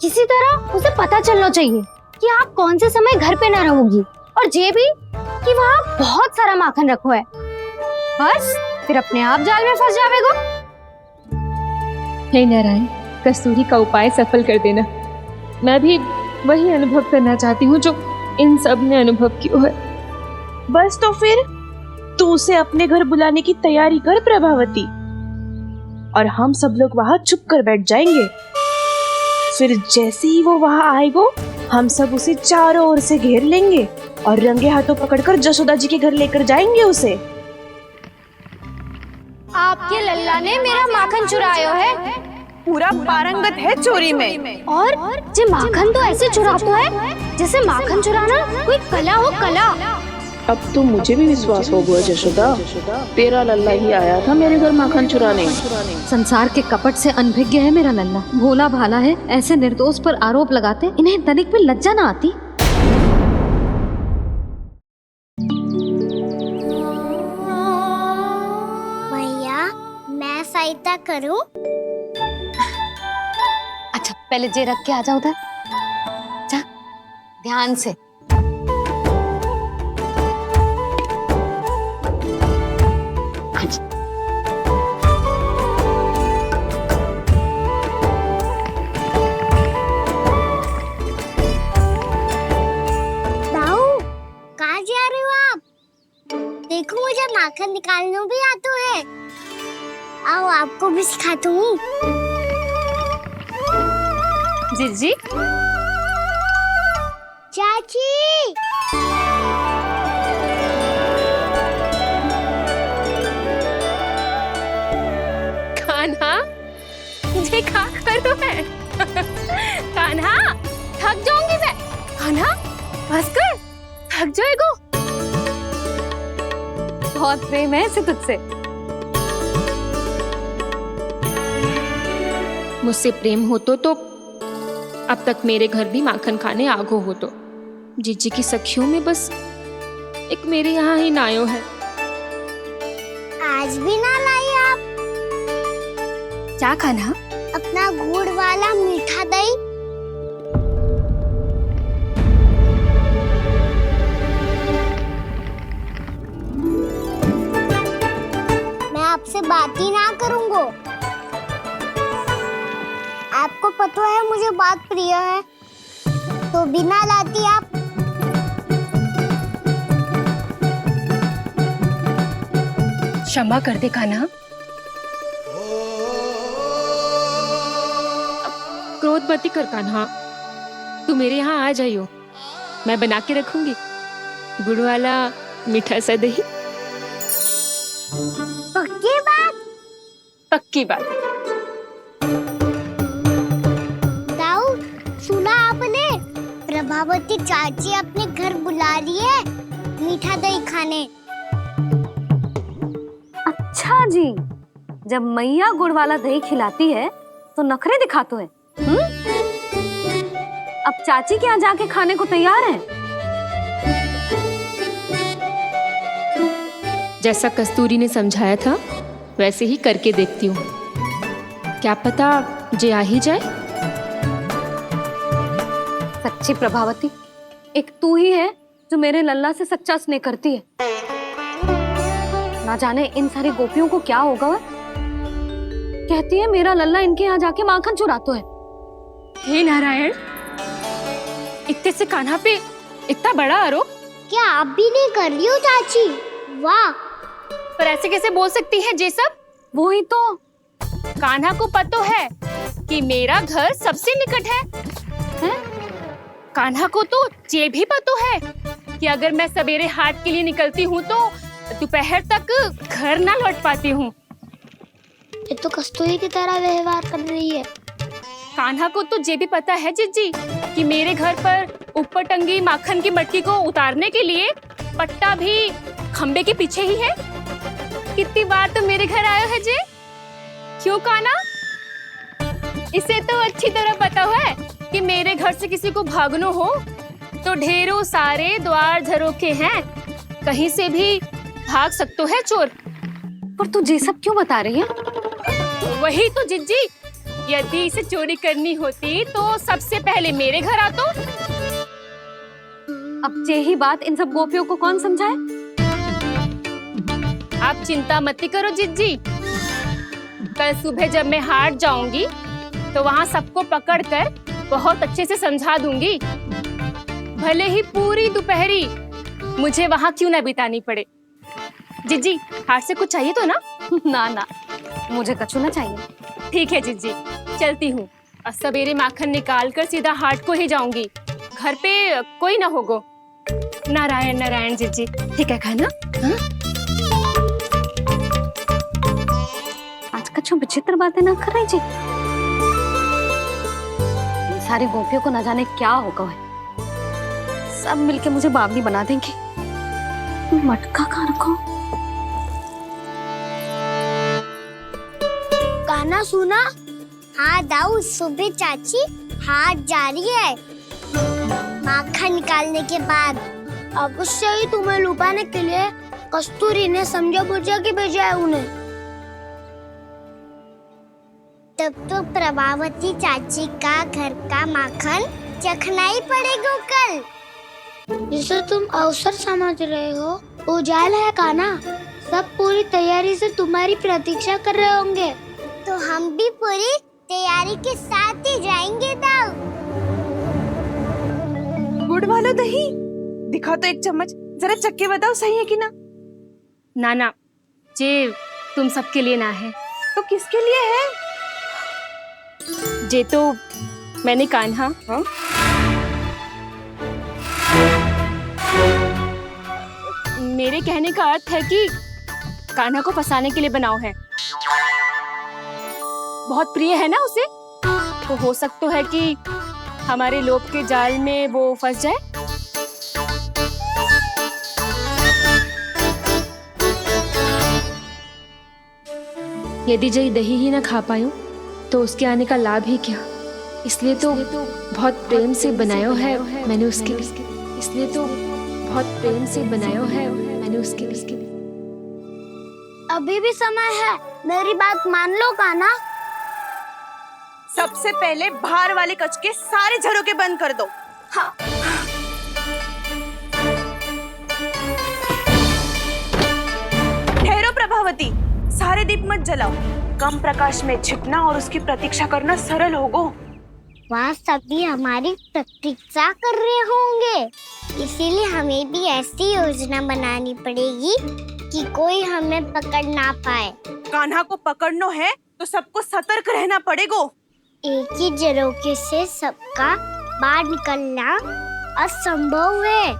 किसी तरह उसे पता चलना चाहिए कि आप कौन से समय घर पे ना रहोगी, और ये भी कि वहाँ बहुत सारा माखन रखो है। बस फिर अपने आप जाल में फंस जावेगो। हे नारायण, कस्तूरी का उपाय सफल कर देना। मैं भी वही अनुभव करना चाहती हूँ जो इन सब ने अनुभव किया है। बस तो फिर तू उसे अपने घर बुलाने की तैयारी कर प्रभावती, और हम सब लोग वहाँ चुप कर बैठ जाएंगे। फिर जैसे ही वो वहाँ आएगो, हम सब उसे चारों ओर से घेर लेंगे और रंगे हाथों पकड़कर जशोदा जी के घर लेकर जाएंगे उसे। आपके लल्ला ने मेरा माखन चुराया है, पूरा पारंगत है चोरी में। और जे माखन तो ऐसे चुराता है जैसे माखन चुराना कोई कला हो, कला। अब तो मुझे भी विश्वास हो गया जशोदा, तेरा लल्ला ही आया था मेरे घर माखन चुराने। संसार के कपट से अनभिज्ञ है मेरा लल्ला, भोला भाला है। ऐसे निर्दोष पर आरोप लगाते इन्हें तनिक भी लज्जा ना आती। भैया, मैं सहायता करूं? अच्छा, पहले जे रख के आ जाओ उधर, जा ध्यान से। देखो, मुझे माखन निकालना भी आता है। आओ, आपको भी सिखाता हूँ। जीजी, चाची, कान्हा, मुझे क्या करो है? कान्हा, थक जाऊंगी मैं। कान्हा, बस कर, थक जाएगो। बहुत प्रेम है इसे तुझसे। मुझसे प्रेम होतो तो अब तक मेरे घर भी माखन खाने आगो होतो। जीजी की सखियों में बस एक मेरे यहाँ ही नायो है। आज भी ना लाई आप? क्या खाना? अपना गुड़ वाला मीठा दही। बात ही ना करूँगा। आपको पता है मुझे बात प्रिय है, तो बिना लाती आप। क्षमा कर दे कान्हा। क्रोध मत कर कान्हा, तू मेरे यहाँ आ जाइयो, मैं बना के रखूंगी गुड़ वाला मीठा सा दही। पक्की बात? पक्की बात। दाऊ, सुना आपने? प्रभावती चाची अपने घर बुला रही है मीठा दही खाने। अच्छा जी, जब मैया गुड़ वाला दही खिलाती है तो नखरे दिखाते हैं। अब चाची के यहाँ जाके खाने को तैयार हैं। जैसा कस्तूरी ने समझाया था वैसे ही करके देखती हूँ, क्या पता जे आ ही जाए। सच्ची प्रभावती, एक तू ही है जो मेरे लल्ला से सच्चा स्नेह करती है। ना जाने इन सारी गोपियों को क्या होगा। वह कहती है मेरा लल्ला इनके यहाँ जाके माखन चुराता है। हे नारायण, इतने से कान्हा पे इतना बड़ा आरोप। क्या आप भी नहीं कर रही हो चाची? वाह! पर ऐसे कैसे बोल सकती है जे सब? वही तो, कान्हा को पता है कि मेरा घर सबसे निकट है? कान्हा को तो ये भी पता है कि अगर मैं सवेरे हाट के लिए निकलती हूँ तो दोपहर तक घर ना लौट पाती हूँ। ये तो कस्तूरी की तरह व्यवहार कर रही है। कान्हा को तो ये भी पता है जीजी कि मेरे घर पर ऊपर टंगी माखन की मटकी को उतारने के लिए पट्टा भी खंबे के पीछे ही है। कितनी बार तो मेरे घर आया है जी। क्यों कान्हा? इसे तो अच्छी तरह पता है कि मेरे घर से किसी को भागना हो तो ढेरों सारे द्वार झरोखे हैं, कहीं से भी भाग सकते है चोर। पर तू ये सब क्यों बता रही है? वही तो जिज्जी, यदि इसे चोरी करनी होती तो सबसे पहले मेरे घर आतो। अब यही बात इन सब गोपियों को कौन समझाए? आप चिंता मत करो जिज्जी, कल सुबह जब मैं हाट जाऊंगी तो वहाँ सबको पकड़कर बहुत अच्छे से समझा दूंगी, भले ही पूरी दोपहरी मुझे वहाँ क्यों ना बितानी पड़े। जिज्जी, हाट से कुछ चाहिए तो ना? ना ना, मुझे कछु ना चाहिए। ठीक है जिज्जी, चलती हूँ। और सवेरे माखन निकाल कर सीधा हाट को ही जाऊंगी, घर पे कोई ना होगो। नारायण नारायण जिज्जी, ठीक है खाना? हाँ? आज कछु विचित्र बातें ना कर रही जी। सारी गोपियों को न जाने क्या होगा है। सब मिलके मुझे बावली बना देंगे। मटका कहाँ रखो? गाना सुना? हाँ दाऊ, सुबह चाची हाट जा रही है माखन निकालने के बाद। अवश्य ही तुम्हें लुभाने के लिए कस्तूरी ने समझा बुझा के भेजा है उन्हें। तब तो प्रभावती चाची का घर का माखन चखना ही पड़ेगा कल। जिसे तुम अवसर समझ रहे हो, उजाला है कान्हा। सब पूरी तैयारी से तुम्हारी प्रतीक्षा कर रहे होंगे, तो हम भी पूरी तैयारी के साथ ही जाएंगे दाऊ। गुड़ वाला दही दिखाओ तो एक चम्मच, जरा चक्के बताओ सही है कि ना? ना ना, जे तुम सबके लिए ना है। तो किसके लिए है? जे तो मैंने कान्हा। हाँ? मेरे कहने का अर्थ है कि कान्हा को फंसाने के लिए बनाओ है। बहुत प्रिय है ना उसे, तो हो सकता है कि हमारे लोभ के जाल में वो फंस जाए। यदि जय दही ही ना खा पायूं तो उसके आने का लाभ ही क्या। इसलिए तो बहुत प्रेम से बनाया है मैंने उसके लिए। इसलिए तो बहुत प्रेम से बनाया है मैंने उसके लिए। अभी भी समय है, मेरी बात मान लो कान्हा। सबसे पहले बाहर वाले कच के सारे झरोके बंद कर दो। हाँ। ठहरो प्रभावती, सारे दीप मत जलाओ। कम प्रकाश में छिपना और उसकी प्रतीक्षा करना सरल होगो। वहाँ सभी हमारी प्रतीक्षा कर रहे होंगे, इसीलिए हमें भी ऐसी योजना बनानी पड़ेगी कि कोई हमें पकड़ ना पाए। कान्हा को पकड़ना है तो सबको सतर्क रहना पड़ेगा। एक ही झरोखे से सबका बाहर निकलना असंभव है।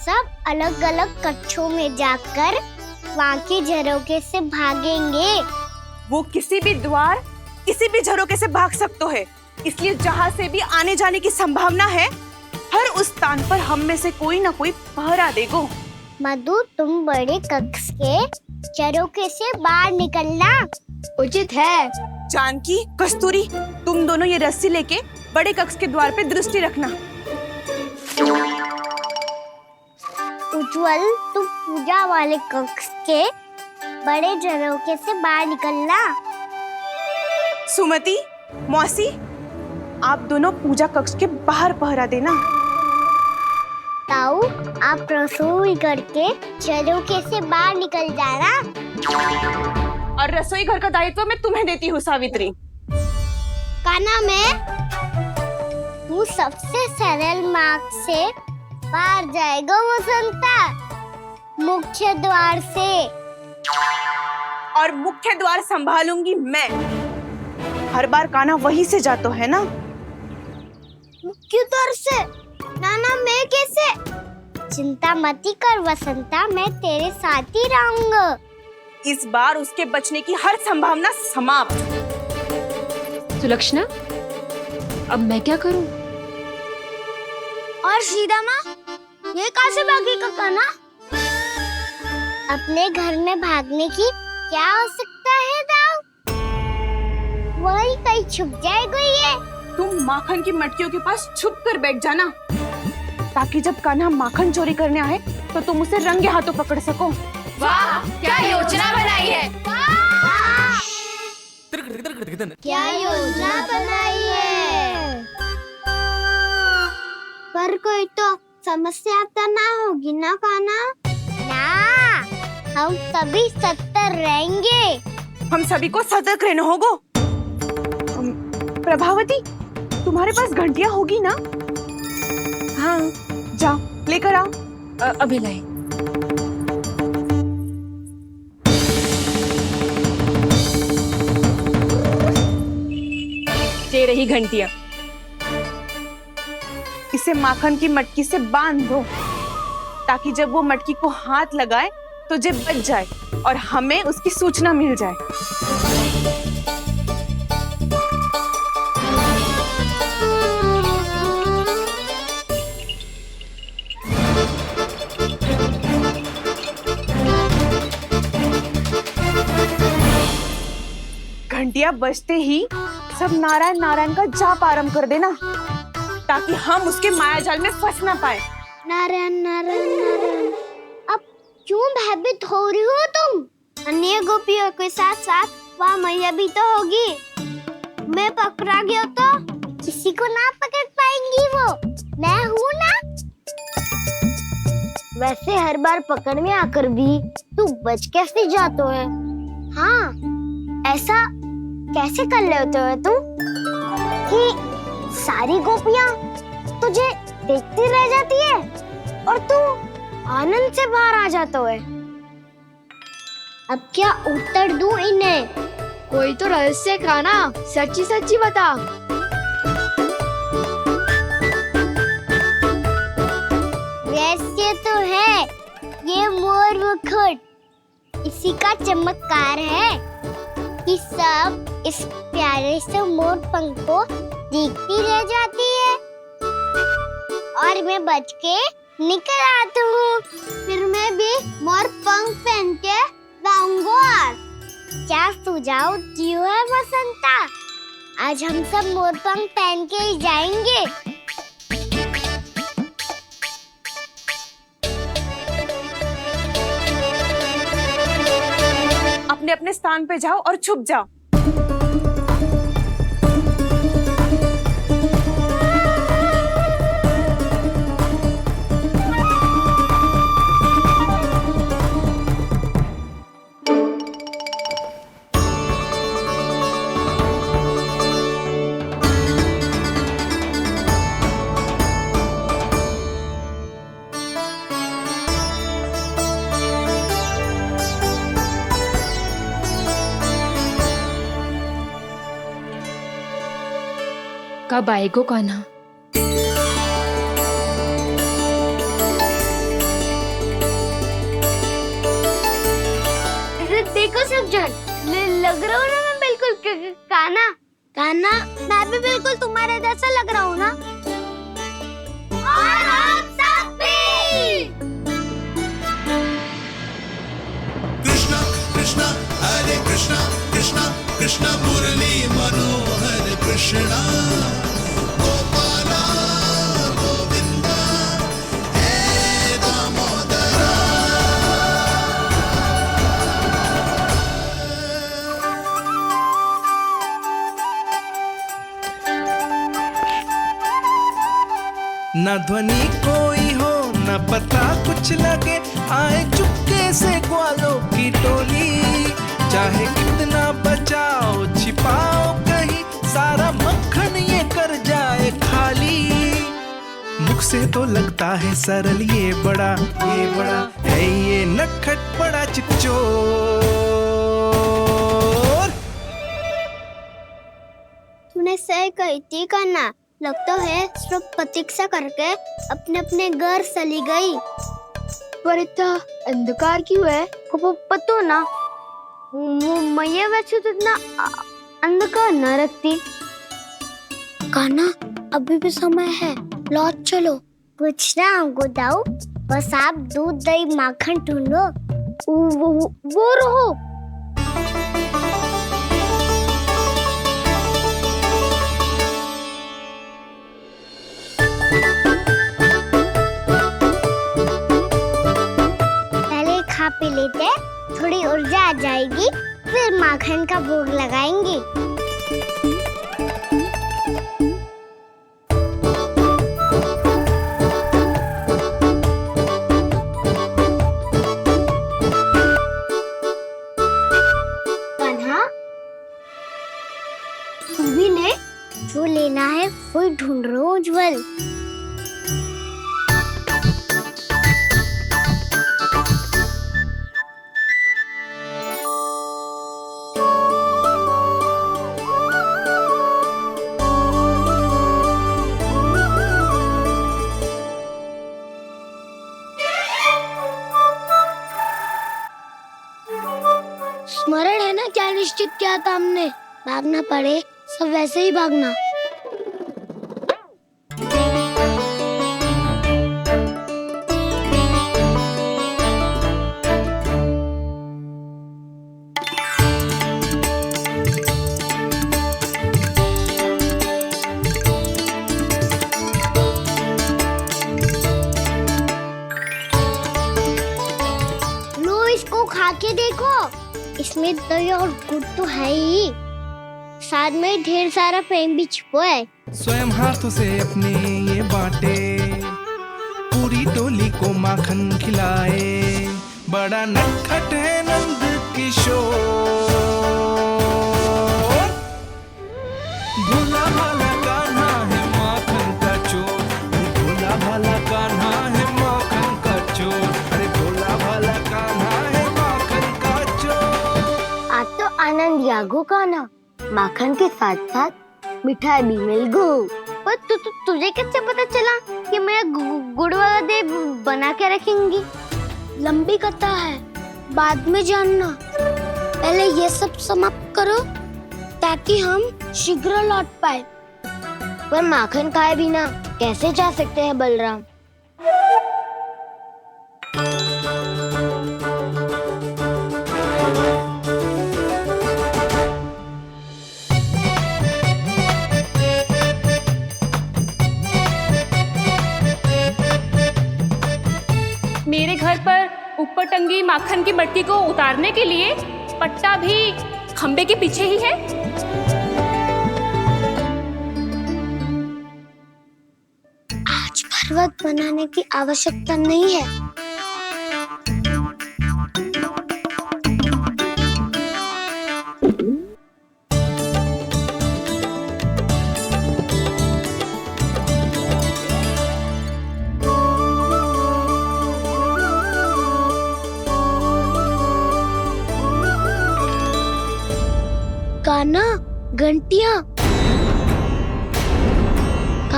सब अलग अलग कक्षों में जाकर वहाँ के झरोखे से भागेंगे। वो किसी भी द्वार, किसी भी झरोखे से भाग सकते है, इसलिए जहाँ से भी आने जाने की संभावना है, हर उस स्थान पर हम में से कोई ना कोई पहरा देगो। मधु, तुम बड़े कक्ष के झरोखे से बाहर निकलना उचित है। जानकी, कस्तूरी, तुम दोनों ये रस्सी लेके बड़े कक्ष के द्वार पे दृष्टि रखना। उज्जवल, तुम पूजा वाले कक्ष के बड़े झरोखे से बाहर निकलना। सुमति, मौसी, आप दोनों पूजा कक्ष के बाहर पहरा देना। ताऊ, आप रसोई करके झरोखे से बाहर निकल जाना। और रसोई घर का दायित्व मैं तुम्हें देती हूँ सावित्री। कान्हा, मैं तू सबसे सरल मार्ग से बाहर जाएगा वसंता, मुख्य द्वार से। और मुख्य द्वार संभालूंगी मैं। हर बार कान्हा वहीं से जाता है ना। मुख्य द्वार से? नाना, मैं कैसे? चिंता मत कर वसंता, मैं तेरे साथ ही रहूंगा। इस बार उसके बचने की हर संभावना समाप्त। सुलक्षणा, अब मैं क्या करूं? और सीधा माँ, ये कहाँ से भागेगा कान्हा? अपने घर में भागने की क्या हो सकता है दाऊ? वही कहीं छुप जाएगा ये। तुम माखन की मटकियों के पास छुप कर बैठ जाना, ताकि जब कान्हा माखन चोरी करने आए तो तुम उसे रंगे हाथों पकड़ सको। वाह, क्या योजना बनाई है। क्या योजना बनाई है? पर कोई तो समस्या तो ना होगी ना कान्हा? ना, हम सभी सतर्क रहेंगे। हम सभी को सतर्क रहना होगा। प्रभावती, तुम्हारे पास घंटियां होगी ना? हाँ, जाओ लेकर आओ। अभी लाई। ये रही घंटियां। इसे माखन की मटकी से बांध दो, ताकि जब वो मटकी को हाथ लगाए तो जे बच जाए और हमें उसकी सूचना मिल जाए। घंटियां बजते ही सब नारायण नारायण का जाप आरंभ कर देना, ताकि हम उसके मायाजाल में फंस ना पाए। नारायण नारायण नारायण। अब क्यों भयभीत हो रही हो तुम? अन्य गोपियों के साथ साथ वहाँ मैया भी तो होगी। मैं पकड़ा गया तो किसी को ना पकड़ पाएंगी वो, मैं हूँ ना। वैसे हर बार पकड़ में आकर भी तू बच कैसे जाता है? हाँ, ऐसा कैसे कर लेते हो तुम कि सारी गोपियाँ तुझे देखती रह जाती है और तू आनंद से बाहर आ जाता है? अब क्या उत्तर दूं इन्हें? कोई तो रहस्य कान्हा, सच्ची सच्ची बता। रहस्य तो है, ये मोर मुकुट इसी का चमत्कार है कि सब इस प्यारे से मोर पंख को देखती रह जाती है और मैं बच के निकल आता हूँ। फिर मैं भी मोर पंख पहन के गाऊंगा। क्या सुझाव दियो है वसंता? आज हम सब मोर पंख पहन के ही जाएंगे। अपने अपने स्थान पे जाओ और छुप जाओ। कब आएगो कान्हा? देखो सब जन, लग रहा हूँ ना मैं बिल्कुल कान्हा। कान्हा, मैं भी बिल्कुल तुम्हारे जैसा लग रहा हूँ ना? और हम सब भी। कृष्णा कृष्णा हरे कृष्णा कृष्णा कृष्णा मुरली मनोहर कृष्णा गोपाला गोविंदा हे दामोदरा। न ध्वनि कोई हो न पता कुछ लगे, आए चुपके से ग्वालों की टोली। चाहे कितना बचाओ छिपाओ कहीं, सारा मक्खन ये कर जाए खाली। मुख से तो लगता है सरल ये बड़ा है ये नटखट बड़ा चिकचोर। तूने सही कही थी कान्हा, लगता है सिर्फ प्रतीक्षा करके अपने अपने घर चली गई। पर इतना अंधकार क्यों है? पतो ना, मैं वैसे तो इतना अंधकार न रखती। कान्हा, अभी भी समय है, लौट चलो। कुछ ना हमको दाऊ, बस आप दूध दही माखन ढूंढो। वो रहो। खा पी लेते, थोड़ी ऊर्जा आ जाएगी, फिर माखन का भोग लगाएंगे। कान्हा, तू भी ले, जो लेना है वही ढूंढ रहा हूँ उज्जवल। स्मरण है ना क्या निश्चित किया था हमने? भागना पड़े सब वैसे ही भागना। लो इसको खा के देखो, इसमें दही और गुड़ तो है ही, साथ में ढेर सारा प्रेम भी छिपा है। स्वयं हाथों से अपने ये बांटे, पूरी टोली को माखन खिलाए। बड़ा नटखट है नंद किशोर, भोला भाला कान्हा है माखन का चोर। भोला भाला कान्हा है माखन का चोर। अरे भोला भाला कान्हा है माखन का चोर। आज तो आनंद यागो कान्हा, माखन के साथ साथ मिठाई भी मिल गई। पर तुझे कैसे पता चला कि मैं गुड़ वाला देव बना के रखेंगी? लंबी कथा है, बाद में जानना। पहले ये सब समाप्त करो ताकि हम शीघ्र लौट पाए। पर माखन खाए बिना कैसे जा सकते हैं बलराम? मेरे घर पर ऊपर टंगी माखन की मटकी को उतारने के लिए पट्टा भी खंबे के पीछे ही है। आज पर्वत बनाने की आवश्यकता नहीं है। गाना, घंटियां,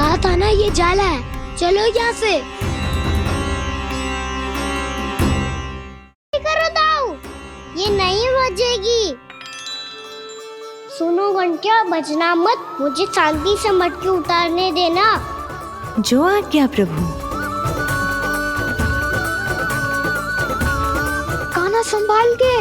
कहा था ना ये जाल है, चलो यहाँ से। करो दाऊ, ये नहीं बजेगी। सुनो घंटिया, बजना मत, मुझे शांति से मटकी उतारने देना। जो आज्ञा प्रभु। कान्हा संभाल के।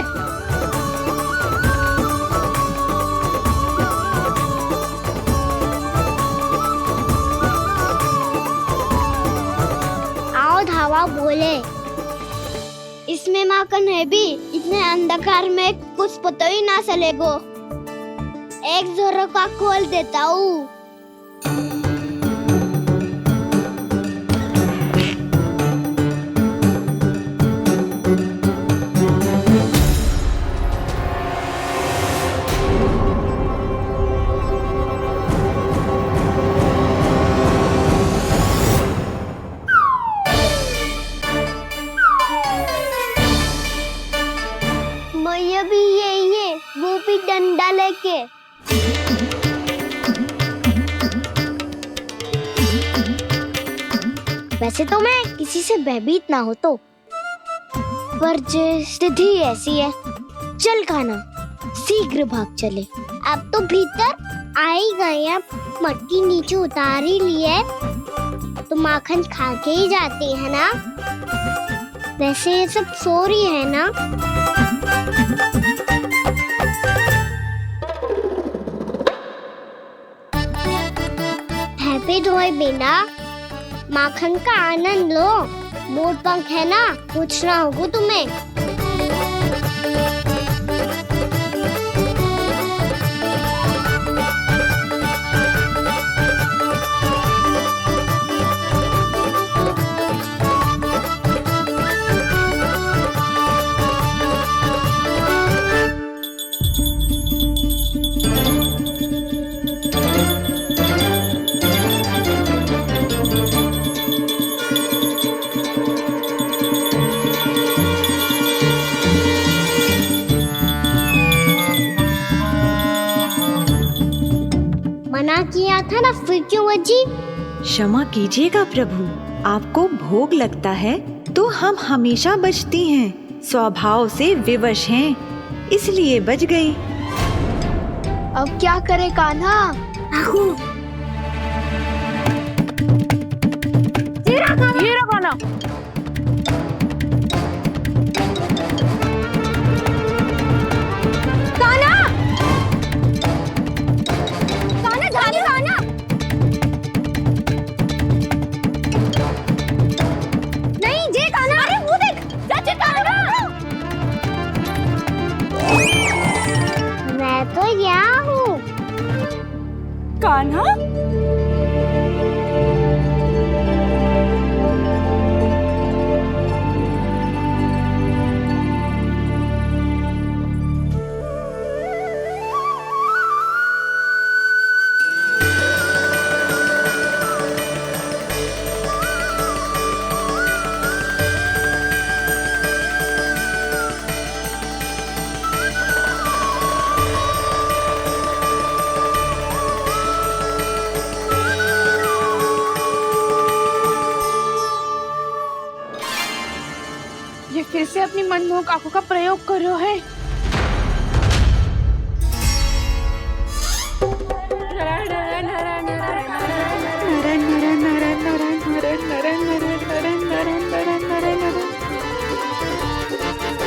आओ धावा बोले, इसमें माखन है भी, इतने अंधकार में कुछ पता ही ना चलेगो। एक जोरों का खोल देता हूँ। मैया भी यही है, वो भी डंडा लेके। वैसे तो मैं किसी से भयभीत ना हो तो, पर स्थिति ऐसी है। चल कान्हा, शीघ्र भाग चले। अब तो भीतर आ ही गए हैं, मटकी नीचे उतार ही लिए, तो माखन खा के ही जाते हैं ना। वैसे ये सब सो रही है ना। हैप्पी धोए बिना माखन का आनंद लो। मोर पंख है ना, पूछना होगा तुम्हें। मना किया था ना, फिर क्यों बजी? क्षमा कीजिएगा प्रभु, आपको भोग लगता है तो हम हमेशा बजती हैं, स्वभाव से विवश हैं, इसलिए बज गई। अब क्या करे कान्हा? ये रहा कान्हा। मैं तो यहाँ हूँ। कान्हा, ये फिर से अपनी मनमोहक आंखों का प्रयोग कर रहे है।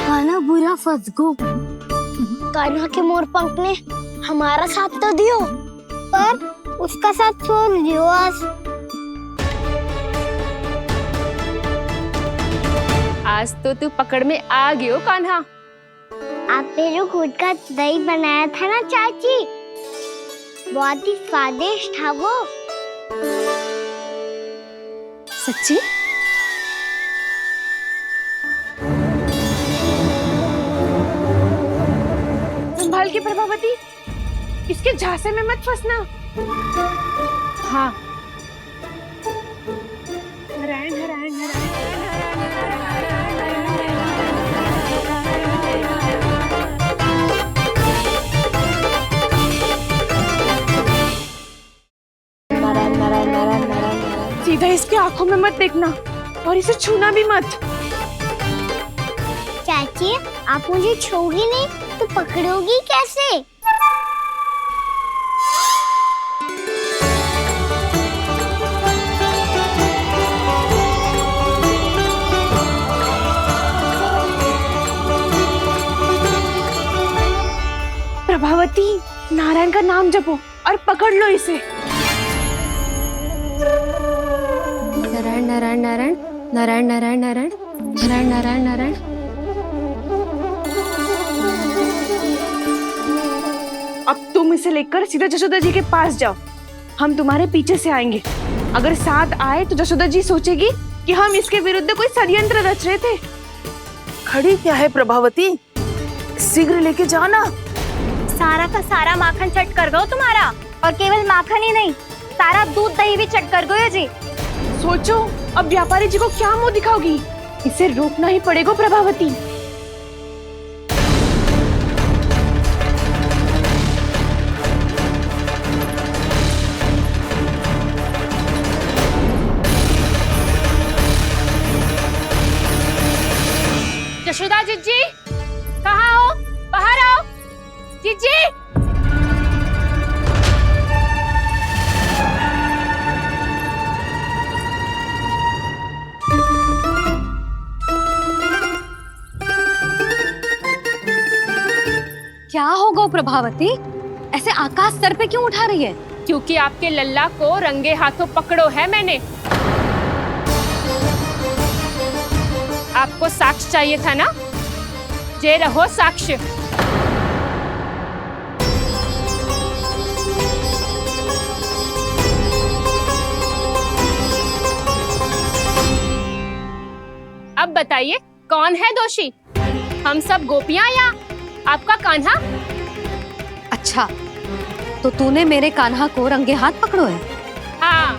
कान्हा बुरा फंस गो। कान्हा के मोर पंख ने हमारा साथ तो दियो, पर उसका साथ छोड़ दियो आज। आज तो तू पकड़ में आ गयो कान्हा। आपने जो खुद का दही बनाया था ना चाची, बहुत ही स्वादिष्ट था वो। सच्ची? संभाल के प्रभावती, इसके झांसे में मत फंसना। हाँ, नारायण नारायण नारायण। नारायण नारायण नारायण नारायण नारायण। सीधा इसके आंखों में मत देखना और इसे छूना भी मत। चाची, आप मुझे छोड़ोगी नहीं तो पकड़ोगी कैसे? प्रभावती, नारायण का नाम जपो और पकड़ लो इसे। नारायण नारायण नारायण नारायण नारायण नारायण नारायण नारायण नारायण। अब तुम इसे लेकर सीधा जशोदा जी के पास जाओ, हम तुम्हारे पीछे से आएंगे। अगर साथ आए तो जशोदा जी सोचेगी कि हम इसके विरुद्ध कोई षड्यंत्र रच रहे थे। खड़ी क्या है प्रभावती, शीघ्र लेके जाना। सारा का सारा माखन चट कर गयो तुम्हारा, और केवल माखन ही नहीं, सारा दूध दही भी चट कर गयो जी। सोचो अब व्यापारी जी को क्या मुंह दिखाओगी। इसे रोकना ही पड़ेगा प्रभावती। जशोदा जीजी, कहाँ हो? बाहर आओ जीजी। क्या होगा प्रभावती, ऐसे आकाश सर पे क्यों उठा रही है? क्योंकि आपके लल्ला को रंगे हाथों पकड़ो है मैंने। आपको साक्ष्य चाहिए था ना, जे रहो साक्ष्य। अब बताइए कौन है दोषी, हम सब गोपियां या आपका कान्हा? अच्छा, तो तूने मेरे कान्हा को रंगे हाथ पकड़ो है? हाँ।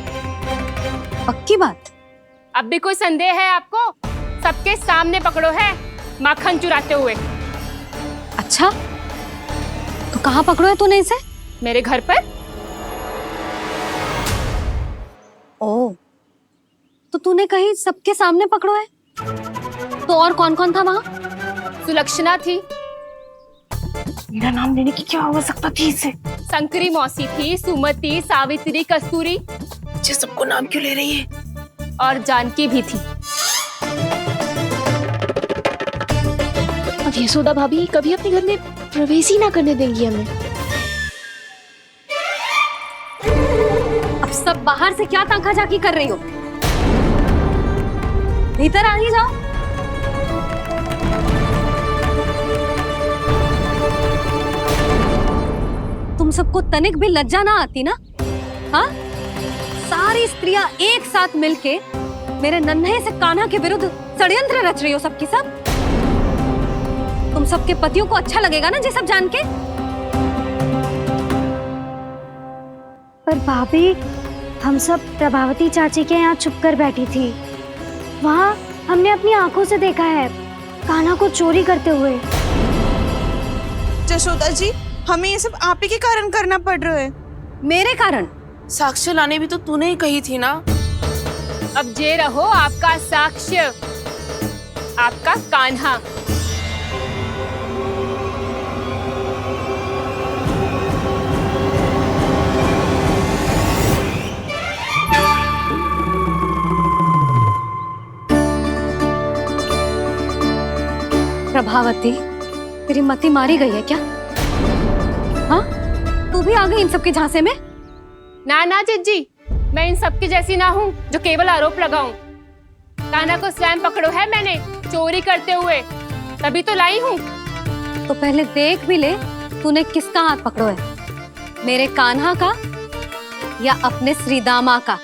पक्की बात? अब भी कोई संदेह है आपको? सबके सामने पकड़ो है माखन चुराते हुए। अच्छा, तो कहाँ पकड़ो है तूने इसे? मेरे घर पर। ओ, तो तूने कहीं सबके सामने पकड़ो है? तो और कौन कौन था वहाँ? सुलक्षणा थी। मेरा नाम लेने की क्या आवश्यकता थी इसे? संकरी मौसी थी, सुमति, सावित्री, कस्तूरी। ये सबको नाम क्यों ले रही है? और जानकी भी थी। अब यशोदा भाभी कभी अपने घर में प्रवेश ही ना करने देंगी हमें। अब सब बाहर से क्या ताका झाकी कर रही हो? भीतर आ ही जाओ। तुम सबको तनिक भी लज्जा ना आती ना? हाँ, सारी स्त्रियां एक साथ मिलके मेरे नन्हे से कान्हा के विरुद्ध षड्यंत्र रच रही हो सबकी सब। तुम सबके पतियों को अच्छा लगेगा ना ये सब जान के? पर भाभी, हम सब प्रभावती चाची के यहाँ छुप कर बैठी थी। वहाँ हमने अपनी आंखों से देखा है कान्हा को चोरी करते हुए। जशोदा जी, हमें ये सब आप ही के कारण करना पड़ रहा है। मेरे कारण? साक्ष्य लाने भी तो तूने ही कही थी ना। अब जे रहो आपका साक्ष्य, आपका कान्हा। प्रभावती, तेरी मति मारी गई है क्या? हाँ, तू भी आ गई इन सबके झांसे में? ना ना जिज्जी, मैं इन सबकी जैसी ना हूँ जो केवल आरोप लगाऊं। कान्हा को स्वयं पकड़ो है मैंने चोरी करते हुए, तभी तो लाई हूँ। तो पहले देख भी ले तूने किसका हाथ पकड़ो है, मेरे कान्हा का या अपने श्रीदामा का?